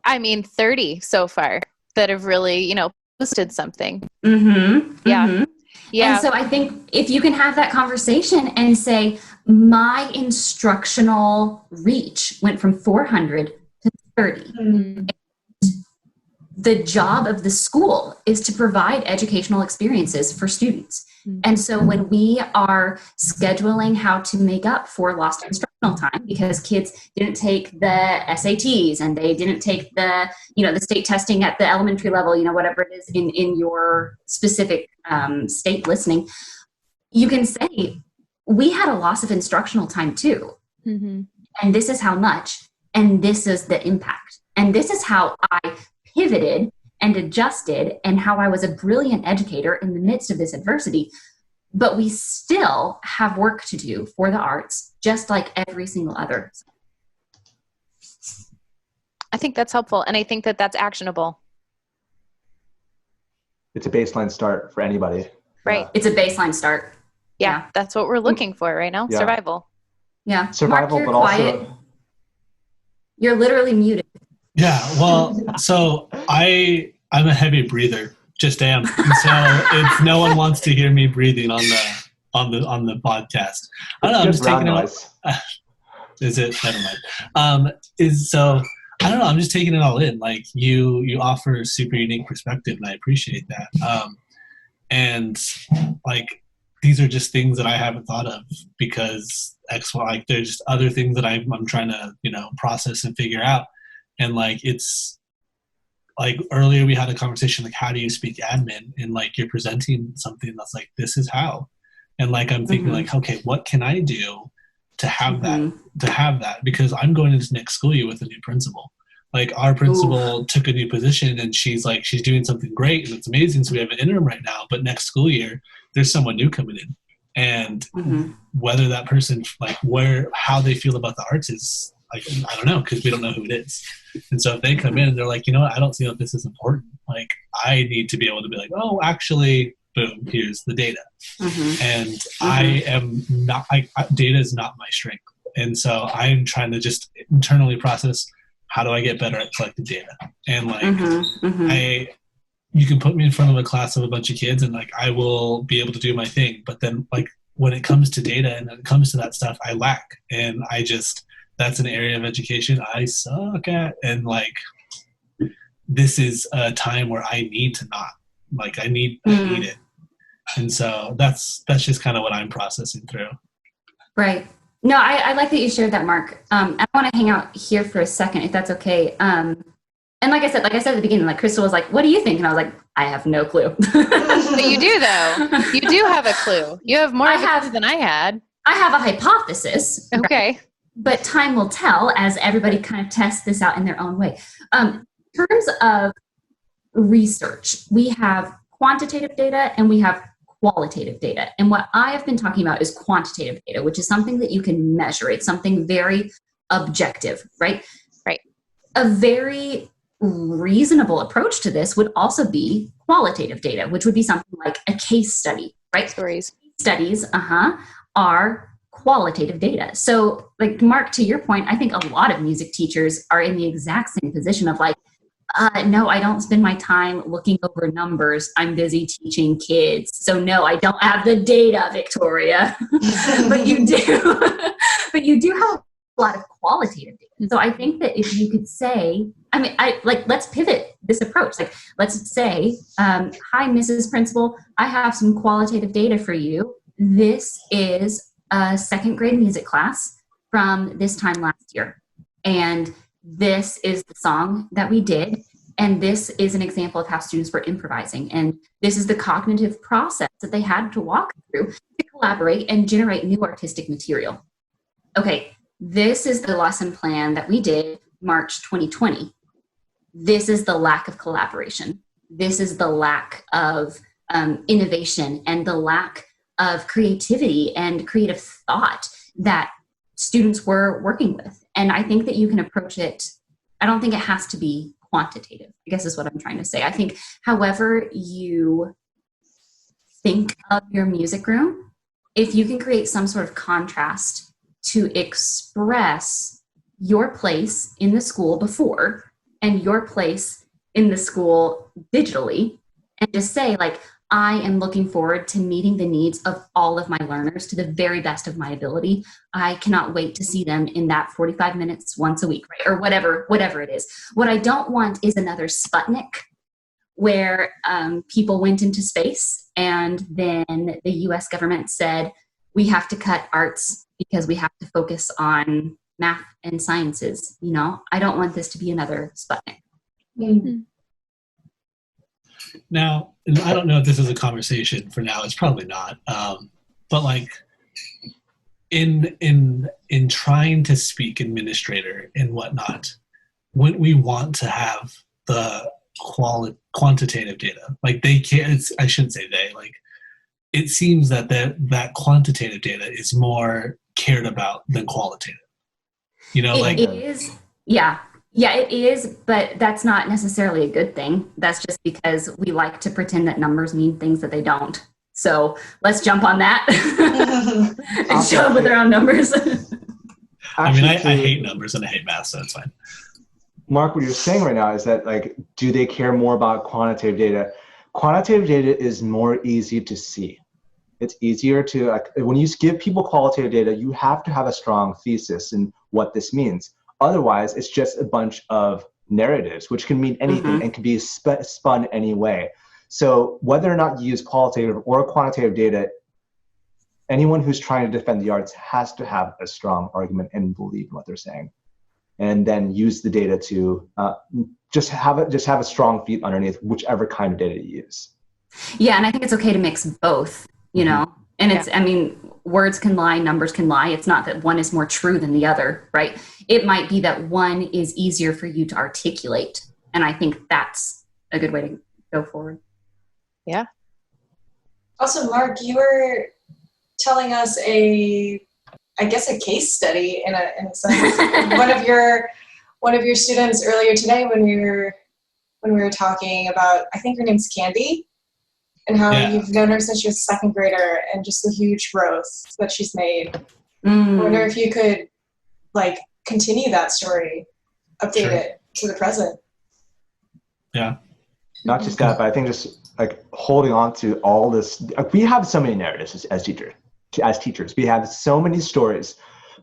D: I mean, 30 so far that have really, posted something.
F: Mm-hmm.
D: Yeah.
F: Mm-hmm.
D: Yeah.
F: And so I think if you can have that conversation and say, my instructional reach went from 400 to 30.
E: Mm-hmm.
F: The job of the school is to provide educational experiences for students. And so when we are scheduling how to make up for lost instructional time because kids didn't take the SATs and they didn't take the, the state testing at the elementary level, whatever it is in your specific state listening, you can say, we had a loss of instructional time too.
D: Mm-hmm.
F: And this is how much, and this is the impact. And this is how I pivoted and adjusted and how I was a brilliant educator in the midst of this adversity. But we still have work to do for the arts, just like every single other.
D: I think that's helpful. And I think that that's actionable.
A: It's a baseline start for anybody.
D: Right.
F: It's a baseline start.
D: Yeah. That's what we're looking for right now.
A: Yeah.
D: Survival.
F: Yeah.
A: Survival,
F: Mark, you're
A: but
F: quiet.
A: also...
F: You're literally muted.
C: Yeah, well, so I'm a heavy breather, just am. And so if no one wants to hear me breathing on the podcast, I don't know. I'm just taking it. Is it? Never mind. I don't know. I'm just taking it all in. Like you offer a super unique perspective, and I appreciate that. And like these are just things that I haven't thought of because like there's just other things that I'm trying to process and figure out. And like it's like earlier we had a conversation like how do you speak admin and like you're presenting something that's like this is how, and like I'm thinking like okay, what can I do to have that because I'm going into next school year with a new principal. Like our principal took a new position and she's doing something great and it's amazing, so we have an interim right now, but next school year there's someone new coming in, and whether that person like how they feel about the arts is like I don't know, because we don't know who it is. And so if they come in and they're like, you know what, I don't feel like this is important, like I need to be able to be like, oh, actually, boom, here's the data. And I am not, data is not my strength. And so I'm trying to just internally process how do I get better at collecting data. And like you can put me in front of a class of a bunch of kids and like I will be able to do my thing. But then like when it comes to data and when it comes to that stuff, I lack. And that's an area of education I suck at. And like, this is a time where I need to not, like, I need it. And so that's just kind of what I'm processing through.
F: Right. No, I like that you shared that, Mark. I want to hang out here for a second, if that's okay. And like I said at the beginning, like Crystal was like, what do you think? And I was like, I have no clue.
D: But you do though. You do have a clue. You have more clue than I had.
F: I have a hypothesis.
D: Okay.
F: Right? But time will tell as everybody kind of tests this out in their own way. In terms of research, we have quantitative data and we have qualitative data. And what I have been talking about is quantitative data, which is something that you can measure. It's something very objective, right?
D: Right.
F: A very reasonable approach to this would also be qualitative data, which would be something like a case study, right?
D: Stories.
F: Studies, are qualitative data. So like Mark, to your point, I think a lot of music teachers are in the exact same position of like, no, I don't spend my time looking over numbers. I'm busy teaching kids. So no, I don't have the data, Victoria. But you do. But you do have a lot of qualitative data. So I think that if you could say, let's pivot this approach. Like, let's say, hi, Mrs. Principal, I have some qualitative data for you. This is a second grade music class from this time last year. And this is the song that we did. And this is an example of how students were improvising. And this is the cognitive process that they had to walk through to collaborate and generate new artistic material. Okay, this is the lesson plan that we did March 2020. This is the lack of collaboration. This is the lack of innovation and the lack of creativity and creative thought that students were working with. And I think that you can approach it, I don't think it has to be quantitative, I guess is what I'm trying to say. I think however you think of your music room if you can create some sort of contrast to express your place in the school before and your place in the school digitally, and just say, like, I am looking forward to meeting the needs of all of my learners to the very best of my ability. I cannot wait to see them in that 45 minutes once a week, right? Or whatever it is. What I don't want is another Sputnik where people went into space and then the US government said, we have to cut arts because we have to focus on math and sciences. You know, I don't want this to be another Sputnik.
D: Mm-hmm.
C: Now, I don't know if this is a conversation for now. It's probably not. But like in trying to speak administrator and whatnot, when we want to have the quantitative data, like they can't. I shouldn't say they. Like it seems that that quantitative data is more cared about than qualitative. You know,
F: it is. Yeah. Yeah, it is, but that's not necessarily a good thing. That's just because we like to pretend that numbers mean things that they don't. So let's jump on that and show up with their own numbers.
C: I mean, I hate numbers and I hate math, so it's fine.
A: Mark, what you're saying right now is that, like, do they care more about quantitative data? Quantitative data is more easy to see. It's easier to, like, when you give people qualitative data, you have to have a strong thesis in what this means. Otherwise, it's just a bunch of narratives, which can mean anything and can be spun any way. So whether or not you use qualitative or quantitative data, anyone who's trying to defend the arts has to have a strong argument and believe in what they're saying, and then use the data to just have a strong feet underneath whichever kind of data you use.
F: Yeah, and I think it's okay to mix both, you know. And it's, I mean, words can lie, numbers can lie. It's not that one is more true than the other, right? It might be that one is easier for you to articulate. And I think that's a good way to go forward.
D: Yeah.
E: Also, Mark, you were telling us a case study in a sense. one of your students earlier today when we were talking about, I think her name's Candy, and how you've known her since she was a second grader and just the huge growth that she's made. I wonder if you could, like, continue that story, update it to the present.
C: Yeah.
A: Not just that, but I think just, like, holding on to all this. We have so many narratives as teachers. We have so many stories,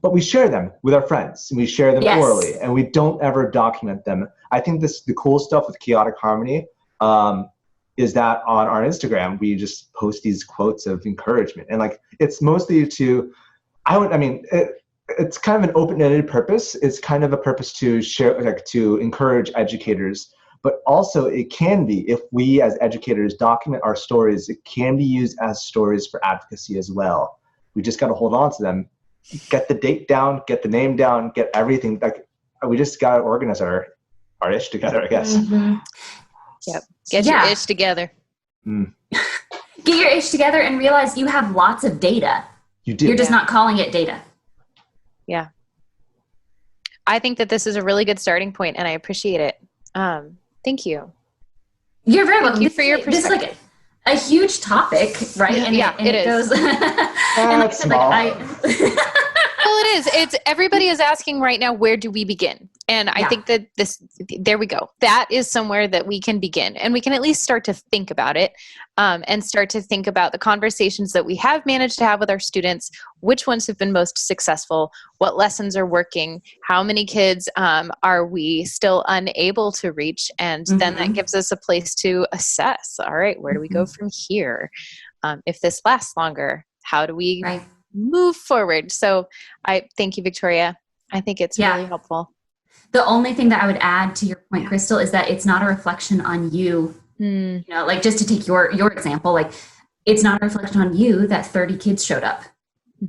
A: but we share them with our friends, and we share them orally, and we don't ever document them. I think the cool stuff with Chaotic Harmony is that on our Instagram, we just post these quotes of encouragement. And, like, it's mostly it's kind of an open-ended purpose. It's kind of a purpose to share, like, to encourage educators, but also it can be, if we as educators document our stories, it can be used as stories for advocacy as well. We just got to hold on to them, get the date down, get the name down, get everything. Like, we just got to organize our ish together, I guess.
D: Yep. Get your ish together.
F: Get your ish together and realize you have lots of data.
A: You do.
F: You're just not calling it data.
D: Yeah. I think that this is a really good starting point, and I appreciate it. Thank you.
F: You're very welcome.
D: Thank you for your
F: perspective. This is like a huge topic, right? And
D: it is.
F: Goes, and like I said,
D: well, it is. It's everybody is asking right now, where do we begin? And I think that there we go. That is somewhere that we can begin, and we can at least start to think about it, and start to think about the conversations that we have managed to have with our students. Which ones have been most successful? What lessons are working? How many kids are we still unable to reach? And then that gives us a place to assess. All right, where do we go from here? If this lasts longer, how do we move forward? So I thank you, Victoria. I think it's really helpful.
F: The only thing that I would add to your point, Crystal, is that it's not a reflection on you. You know, like, just to take your example, like, it's not a reflection on you that 30 kids showed up.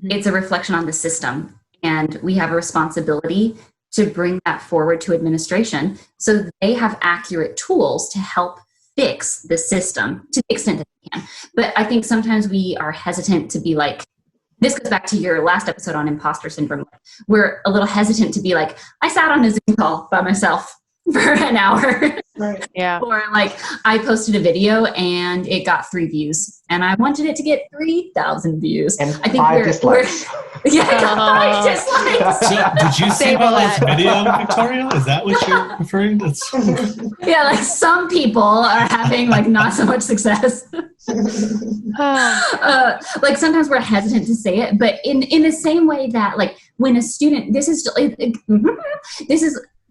F: It's a reflection on the system. And we have a responsibility to bring that forward to administration so they have accurate tools to help fix the system to the extent that they can. But I think sometimes we are hesitant to be like, this goes back to your last episode on imposter syndrome. We're a little hesitant to be like, I sat on a Zoom call by myself for an hour.
E: Right.
D: Yeah.
F: Or like I posted a video and it got 3 views and I wanted it to get 3,000 views.
A: And
F: I think
A: 5 dislikes.
F: yeah, I got 5 dislikes.
C: So, did you see
D: Save all
C: Bella's
D: that.
C: video, Victoria? Is that what you're referring to?
F: Yeah, like some people are having like not so much success. Like sometimes we're hesitant to say it, but in the same way that like when a student, this is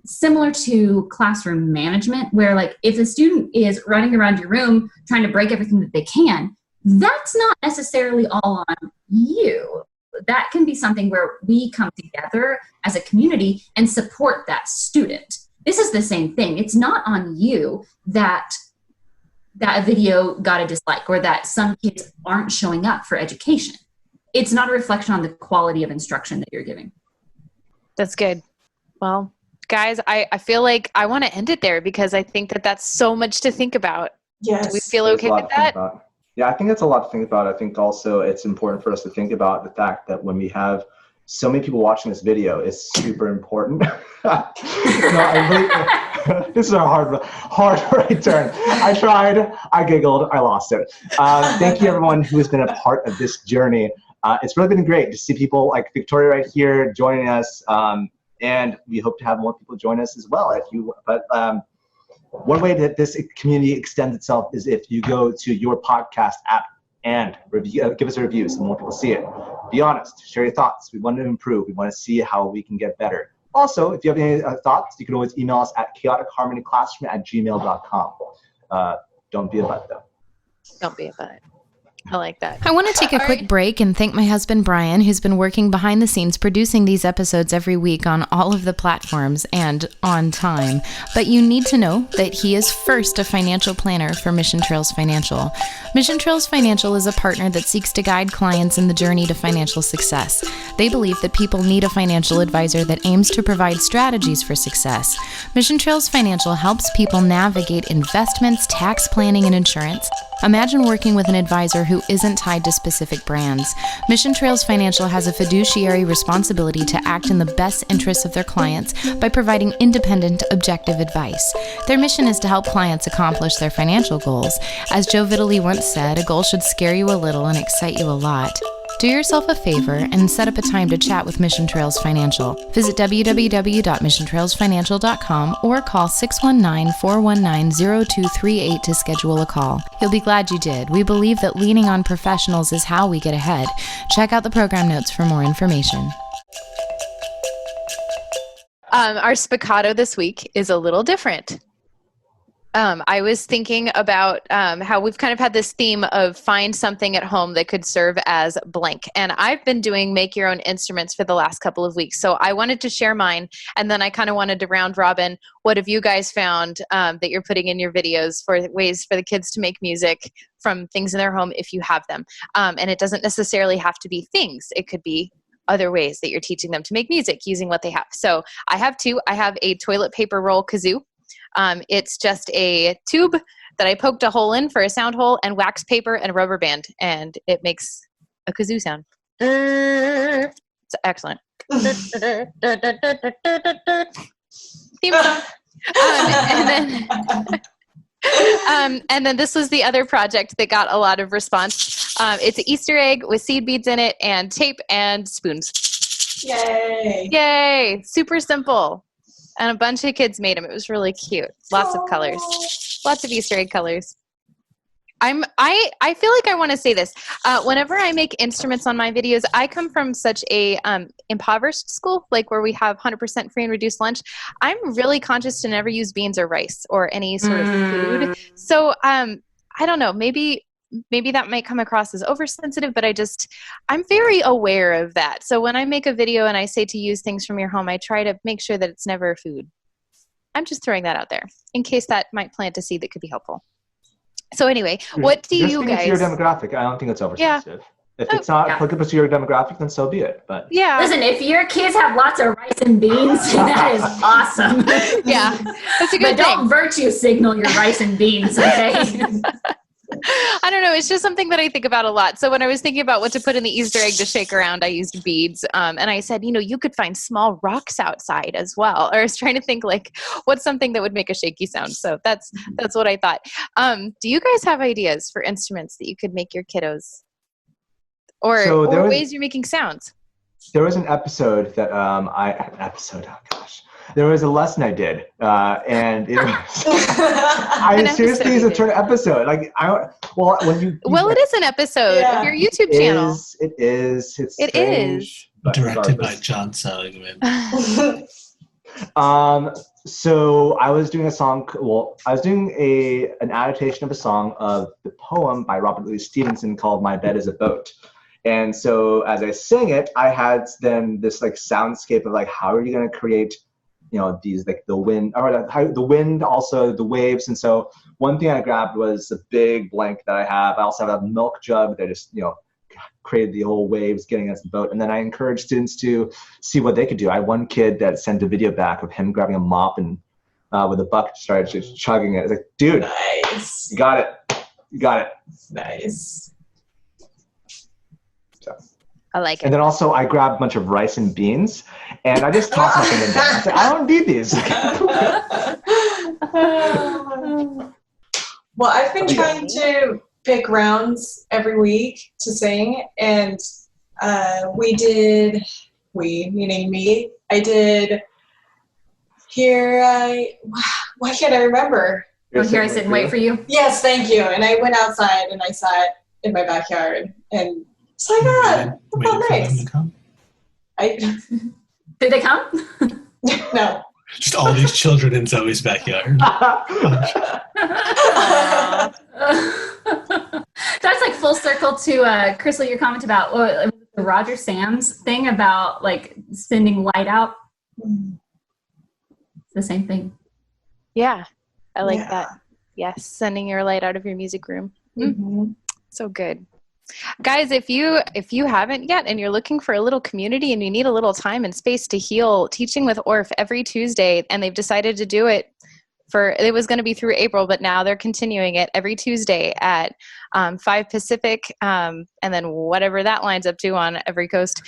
F: similar to classroom management, where like if a student is running around your room trying to break everything that they can, that's not necessarily all on you. That can be something where we come together as a community and support that student. This is the same thing. It's not on you that a video got a dislike or that some kids aren't showing up for education. It's not a reflection on the quality of instruction that you're giving.
D: That's good. Well, guys, I feel like I want to end it there because I think that that's so much to think about.
E: Yes.
D: Do we feel
A: There's
D: okay
A: a lot
D: with
A: to think
D: that?
A: about. Yeah, I think it's a lot to think about. I think also it's important for us to think about the fact that when we have so many people watching this video, it's super important. This is a hard right turn. I tried, I giggled, I lost it. Thank you everyone who has been a part of this journey. It's really been great to see people like Victoria right here joining us. And we hope to have more people join us as well. One way that this community extends itself is if you go to your podcast app and give us a review so more people see it. Be honest, share your thoughts. We want to improve. We want to see how we can get better. Also, if you have any thoughts, you can always email us at chaoticharmonyclassroom@gmail.com. Don't be a butt though.
D: Don't be a butt. I like that.
B: I want to take a quick break and thank my husband, Bryan, who's been working behind the scenes producing these episodes every week on all of the platforms and on time. But you need to know that he is first a financial planner for Mission Trails Financial. Mission Trails Financial is a partner that seeks to guide clients in the journey to financial success. They believe that people need a financial advisor that aims to provide strategies for success. Mission Trails Financial helps people navigate investments, tax planning, and insurance. Imagine working with an advisor who isn't tied to specific brands. Mission Trails Financial has a fiduciary responsibility to act in the best interests of their clients by providing independent, objective advice. Their mission is to help clients accomplish their financial goals. As Joe Vitale once said, a goal should scare you a little and excite you a lot. Do yourself a favor and set up a time to chat with Mission Trails Financial. Visit www.missiontrailsfinancial.com or call 619-419-0238 to schedule a call. You'll be glad you did. We believe that leaning on professionals is how we get ahead. Check out the program notes for more information.
D: Our Spiccato this week is a little different. I was thinking about how we've kind of had this theme of find something at home that could serve as blank. And I've been doing make your own instruments for the last couple of weeks. So I wanted to share mine. And then I kind of wanted to round robin. What have you guys found that you're putting in your videos for ways for the kids to make music from things in their home if you have them? And it doesn't necessarily have to be things. It could be other ways that you're teaching them to make music using what they have. So I have 2. I have a toilet paper roll kazoo. It's just a tube that I poked a hole in for a sound hole and wax paper and a rubber band, and it makes a kazoo sound. It's excellent. Theme song. And then this was the other project that got a lot of response. It's an Easter egg with seed beads in it and tape and spoons.
E: Yay!
D: Yay! Super simple. And a bunch of kids made them. It was really cute. Lots of colors. Lots of Easter egg colors. I feel like I want to say this. Whenever I make instruments on my videos, I come from such a impoverished school, like where we have 100% free and reduced lunch. I'm really conscious to never use beans or rice or any sort of food. So I don't know. Maybe that might come across as oversensitive, but I'm very aware of that. So when I make a video and I say to use things from your home, I try to make sure that it's never food. I'm just throwing that out there in case that might plant a seed that could be helpful. So anyway, what do you guys...
A: It's your demographic. I don't think it's oversensitive. Yeah. If it's not applicable to your demographic, then so be it. But
D: yeah,
F: listen, if your kids have lots of rice and beans, that is awesome.
D: Yeah, that's a good
F: thing. But don't virtue signal your rice and beans, okay?
D: I don't know. It's just something that I think about a lot. So when I was thinking about what to put in the Easter egg to shake around, I used beads. And I said, you could find small rocks outside as well. Or I was trying to think like, what's something that would make a shaky sound? So that's what I thought. Do you guys have ideas for instruments that you could make your kiddos? Or ways you're making sounds?
A: There was an episode that there was a lesson I did, and it was. I seriously used the term episode. Like it is
D: an episode of your YouTube channel.
A: It is.
D: It is.
C: Directed by John Seligman.
A: So I was doing an adaptation of a song of the poem by Robert Louis Stevenson called "My Bed Is a Boat." And so as I sang it, I had then this like soundscape of like, how are you going to create, these like the wind, or the wind, also the waves. And so one thing I grabbed was a big blanket that I have. I also have a milk jug that just, created the whole waves getting against the boat. And then I encouraged students to see what they could do. I had one kid that sent a video back of him grabbing a mop and with a bucket started just chugging it. I was like, dude,
E: nice.
A: You got it.
E: Nice.
D: I like it.
A: And then also I grabbed a bunch of rice and beans and I just tossed them in there. I said, I don't need these.
E: Well, I've been trying to pick rounds every week to sing, and meaning me, I did why can't I remember?
F: Here I sit and wait for you.
E: Yes, thank you. And I went outside and I sat in my backyard and it's like, that's nice.
F: Did they come?
E: No.
C: Just all these children in Zoe's backyard.
F: That's like full circle to Crystal, your comment about the Roger Sams thing about like sending light out. It's the same thing.
D: Yeah, I like that. Yes, sending your light out of your music room.
E: Mm-hmm.
D: So good. Guys, if you haven't yet and you're looking for a little community and you need a little time and space to heal, Teaching with Orff every Tuesday, and they've decided to do it it was going to be through April, but now they're continuing it every Tuesday at 5 Pacific, and then whatever that lines up to on every coast.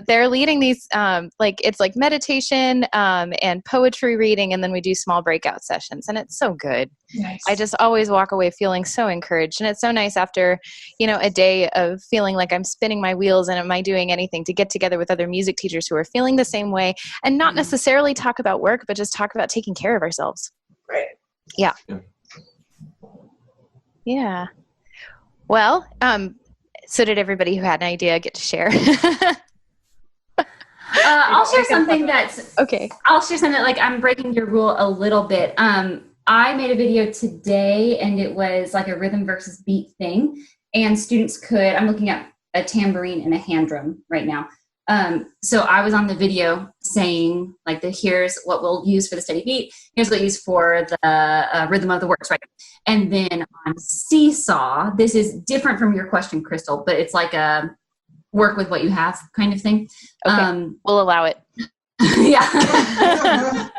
D: They're leading these, it's like meditation and poetry reading, and then we do small breakout sessions, and it's so good.
E: Nice.
D: I just always walk away feeling so encouraged, and it's so nice after, a day of feeling like I'm spinning my wheels and am I doing anything, to get together with other music teachers who are feeling the same way and not necessarily talk about work, but just talk about taking care of ourselves.
E: Right.
D: Yeah. Yeah. Well, so did everybody who had an idea get to share?
F: I'll share something that's
D: okay.
F: I'll share something like I'm breaking your rule a little bit. I made a video today and it was like a rhythm versus beat thing. And students I'm looking at a tambourine and a hand drum right now. So I was on the video saying like here's what we'll use for the steady beat. Here's what we use for the rhythm of the words, right? And then on Seesaw, this is different from your question, Crystal, but it's like a work with what you have kind of thing.
D: Okay. We'll allow it.
F: Yeah.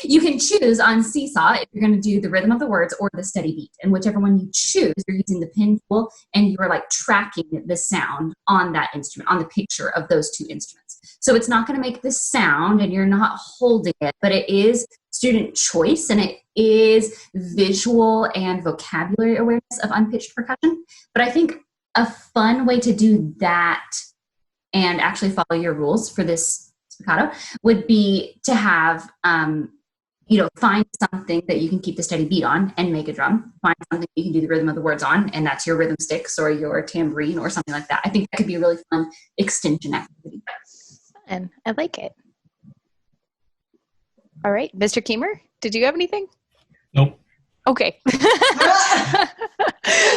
F: You can choose on Seesaw if you're going to do the rhythm of the words or the steady beat. And whichever one you choose, you're using the pin tool and you're like tracking the sound on that instrument, on the picture of those two instruments. So it's not going to make the sound and you're not holding it, but it is student choice and it is visual and vocabulary awareness of unpitched percussion. But I think a fun way to do that and actually follow your rules for this spiccato would be to have, find something that you can keep the steady beat on and make a drum. Find something you can do the rhythm of the words on, and that's your rhythm sticks or your tambourine or something like that. I think that could be a really fun extension activity.
D: Fun. I like it. All right. Mr. Keehmer, did you have anything?
C: Nope.
D: Okay.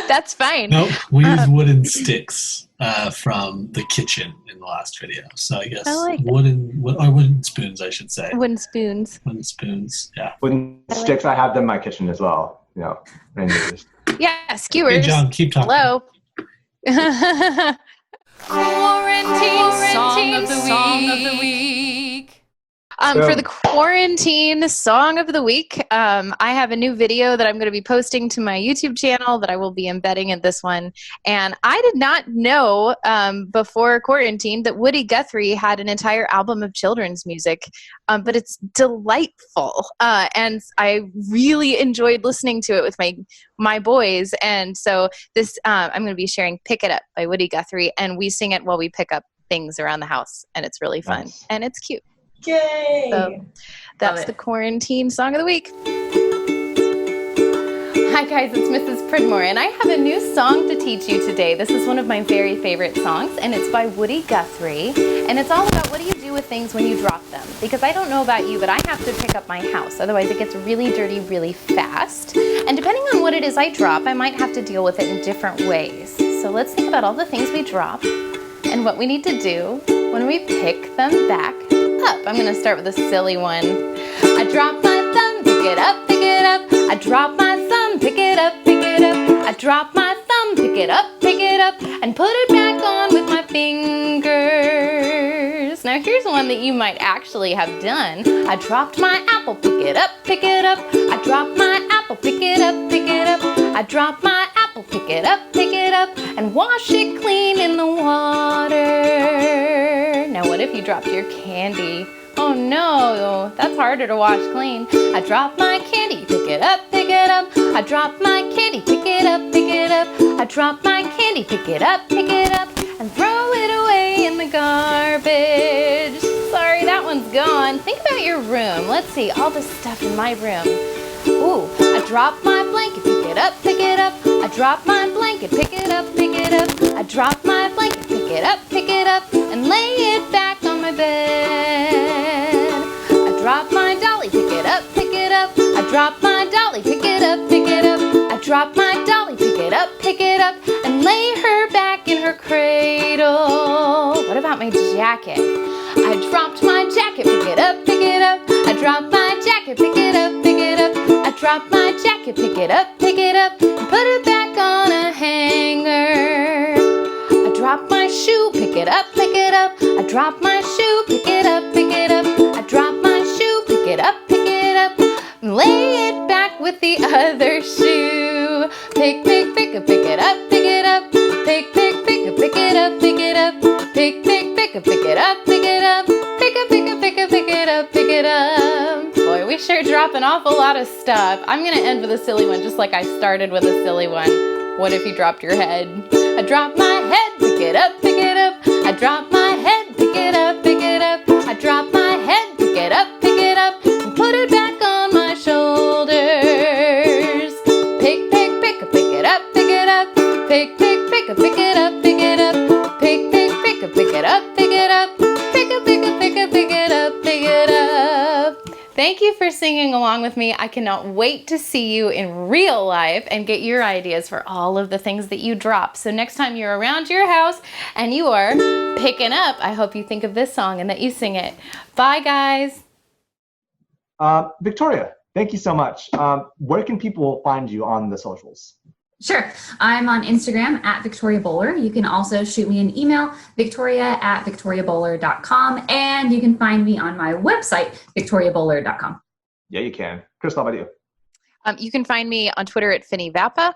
D: That's fine.
C: Nope. We used wooden from the kitchen in the last video. So I guess wooden spoons, I should say.
D: Wooden spoons.
C: Wooden spoons, yeah.
A: Wooden sticks, I have them in my kitchen as well.
D: Yeah, skewers.
C: Hey, John, keep talking.
D: Hello.
B: Quarantine song of the week.
D: For the quarantine song of the week, I have a new video that I'm going to be posting to my YouTube channel that I will be embedding in this one. And I did not know before quarantine that Woody Guthrie had an entire album of children's music, but it's delightful. And I really enjoyed listening to it with my boys. And so this, I'm going to be sharing Pick It Up by Woody Guthrie, and we sing it while we pick up things around the house, and it's really fun.
A: Nice.
D: And it's cute.
E: Yay!
D: So that's the quarantine song of the week. Hi guys, it's Mrs. Pridmore, and I have a new song to teach you today. This is one of my very favorite songs, and it's by Woody Guthrie, and it's all about what do you do with things when you drop them. Because I don't know about you, but I have to pick up my house, otherwise it gets really dirty really fast. And depending on what it is I drop, I might have to deal with it in different ways. So let's think about all the things we drop and what we need to do when we pick them back up. I'm going to start with a silly one. I drop my thumb, pick it up, pick it up. I drop my thumb, pick it up, pick it up. I drop my thumb, pick it up, and put it back on with my fingers. Now here's one that you might actually have done. I dropped my apple, pick it up, pick it up. I dropped my apple, pick it up, pick it up. I dropped my apple, pick it up, and wash it clean in the water. Now what if you dropped your candy? Oh no, that's harder to wash clean. I dropped my candy, pick it up, pick it up. I dropped my candy, pick it up, pick it up. I dropped my candy, pick it up, and throw it away in the garbage. Sorry, that one's gone. Think about your room. Let's see, all the stuff in my room. Ooh, I dropped my blanket, pick it up, pick it up. I dropped my blanket, pick it up, pick it up. I dropped my blanket, pick it up, and lay it back on my bed. I dropped my dolly, pick it up, pick it up. I dropped my dolly, pick it up, pick it up. I dropped my dolly, pick it up, and lay her back in her cradle. What about my jacket? I dropped my jacket, pick it up, pick it up. I dropped my jacket, pick it up, pick it up. I dropped my jacket, pick it up, and put it back on a hanger. I dropped my shoe, pick it up, pick it up. I dropped my shoe, pick it up, pick it up. I dropped my shoe, pick it up, and lay it back with the other shoe. Pick, pick, pick it, pick it up, pick it up. Pick, pick, pick it, pick it up, pick it up. Pick, pick, pick it, pick it up, pick it up. Pick it, pick it, pick it, pick it up, pick it up. Boy, we sure drop an awful lot of stuff. I'm gonna end with a silly one, just like I started with a silly one. What if you dropped your head? I dropped my head, pick it up, pick it up. I dropped my head, pick it up, pick it up. I dropped my head, pick it up, and put it back on my shoulders. Pick, pick, pick it, pick it up, pick it up. Pick, pick, pick it, pick it up, pick it up. Pick, pick, pick it, pick it up, pick it up. Pick it, pick it, pick it, pick it up, pick it up. Thank you for singing along with me. I cannot wait to see you in real life and get your ideas for all of the things that you drop. So next time you're around your house and you are picking up, I hope you think of this song and that you sing it. Bye, guys.
A: Victoria, thank you so much. Where can people find you on the socials?
F: Sure. I'm on Instagram at Victoria Boler. You can also shoot me an email, victoria@victoriaboler.com. And you can find me on my website, victoriaboler.com.
A: Yeah, you can. Crystal, how about you?
D: You can find me on Twitter at Finny Vappa.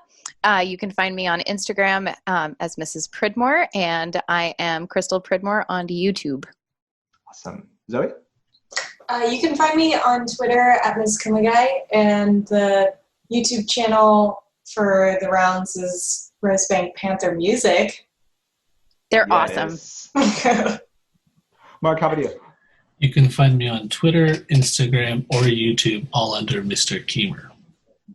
D: You can find me on Instagram as Mrs. Pridmore. And I am Crystal Pridmore on YouTube.
A: Awesome. Zoe?
E: You can find me on Twitter at Ms. Kumagai, and the YouTube channel for the rounds is Rosebank Panther Music.
D: They're awesome.
A: Mark, how about you?
C: You can find me on Twitter, Instagram, or YouTube, all under Mr. Keehmer.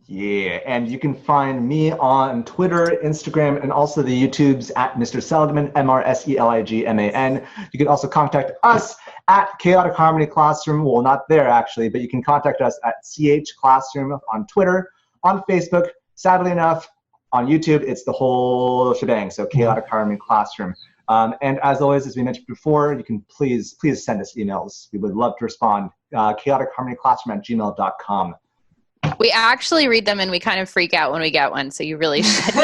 A: Yeah, and you can find me on Twitter, Instagram, and also the YouTubes at Mr. Seligman, MrSeligman. You can also contact us at Chaotic Harmony Classroom. Well, not there actually, but you can contact us at CH Classroom on Twitter, on Facebook. Sadly enough, on YouTube, it's the whole shebang, so Chaotic Harmony Classroom. And as always, as we mentioned before, you can please send us emails. We would love to respond. chaoticharmonyclassroom@gmail.com.
D: We actually read them and we kind of freak out when we get one, so you really should.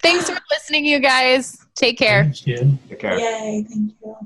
D: Thanks for listening, you guys. Take care.
C: Thank you.
A: Take care.
E: Yay, thank you.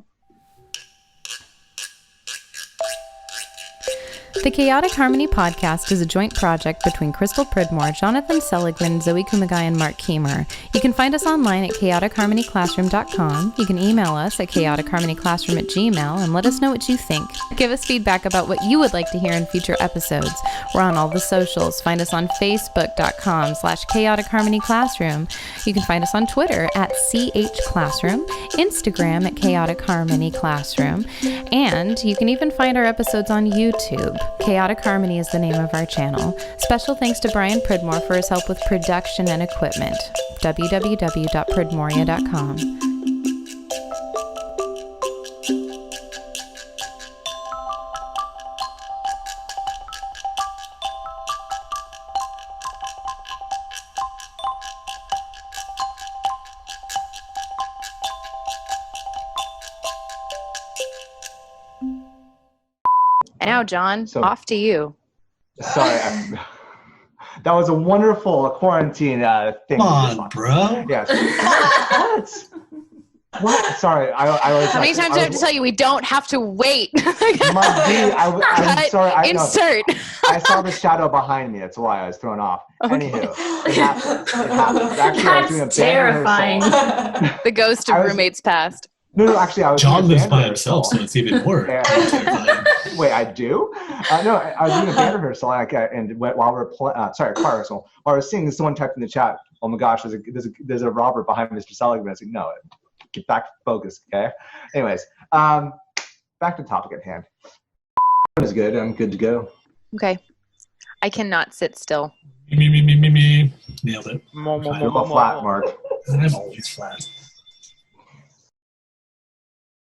B: The Chaotic Harmony podcast is a joint project between Crystal Pridmore, Jonathan Seligman, Zoe Kumagai, and Marc Keehmer. You can find us online at chaoticharmonyclassroom.com. You can email us at chaoticharmonyclassroom@gmail.com and let us know what you think. Give us feedback about what you would like to hear in future episodes. We're on all the socials. Find us on facebook.com/chaoticharmonyclassroom. You can find us on Twitter at @CHClassroom, Instagram at Chaotic Harmony Classroom, and you can even find our episodes on YouTube. Chaotic Harmony is the name of our channel. Special thanks to Bryan Pridmore for his help with production and equipment. www.pridmoria.com.
D: And now, John, off to you.
A: Sorry, that was a wonderful quarantine thing.
C: Come on, bro.
A: Yes. What? Sorry, I was.
D: How many times do I have to tell you we don't have to wait?
A: I'm sorry.
D: Insert.
A: I saw the shadow behind me. That's why I was thrown off.
D: Okay.
A: Anywho, it happened. Actually, I was doing a band
F: terrifying.
A: rehearsal.
D: The ghost of roommates past.
A: No, actually, I was.
C: John
A: doing a
C: lives
A: band
C: by
A: rehearsal.
C: himself, so it's even worse.
A: Wait, I do? No, I was doing a band rehearsal, and while we were choir rehearsal, while I was singing, someone typed in the chat, "Oh my gosh, there's a robber behind Mr. Seligman." I was like, "No, get back focused, okay?" Anyways, back to the topic at hand. It was good. I'm good to go.
D: Okay. I cannot sit still.
C: Me. Nailed it.
A: You're flat, Mark.
C: I'm always flat.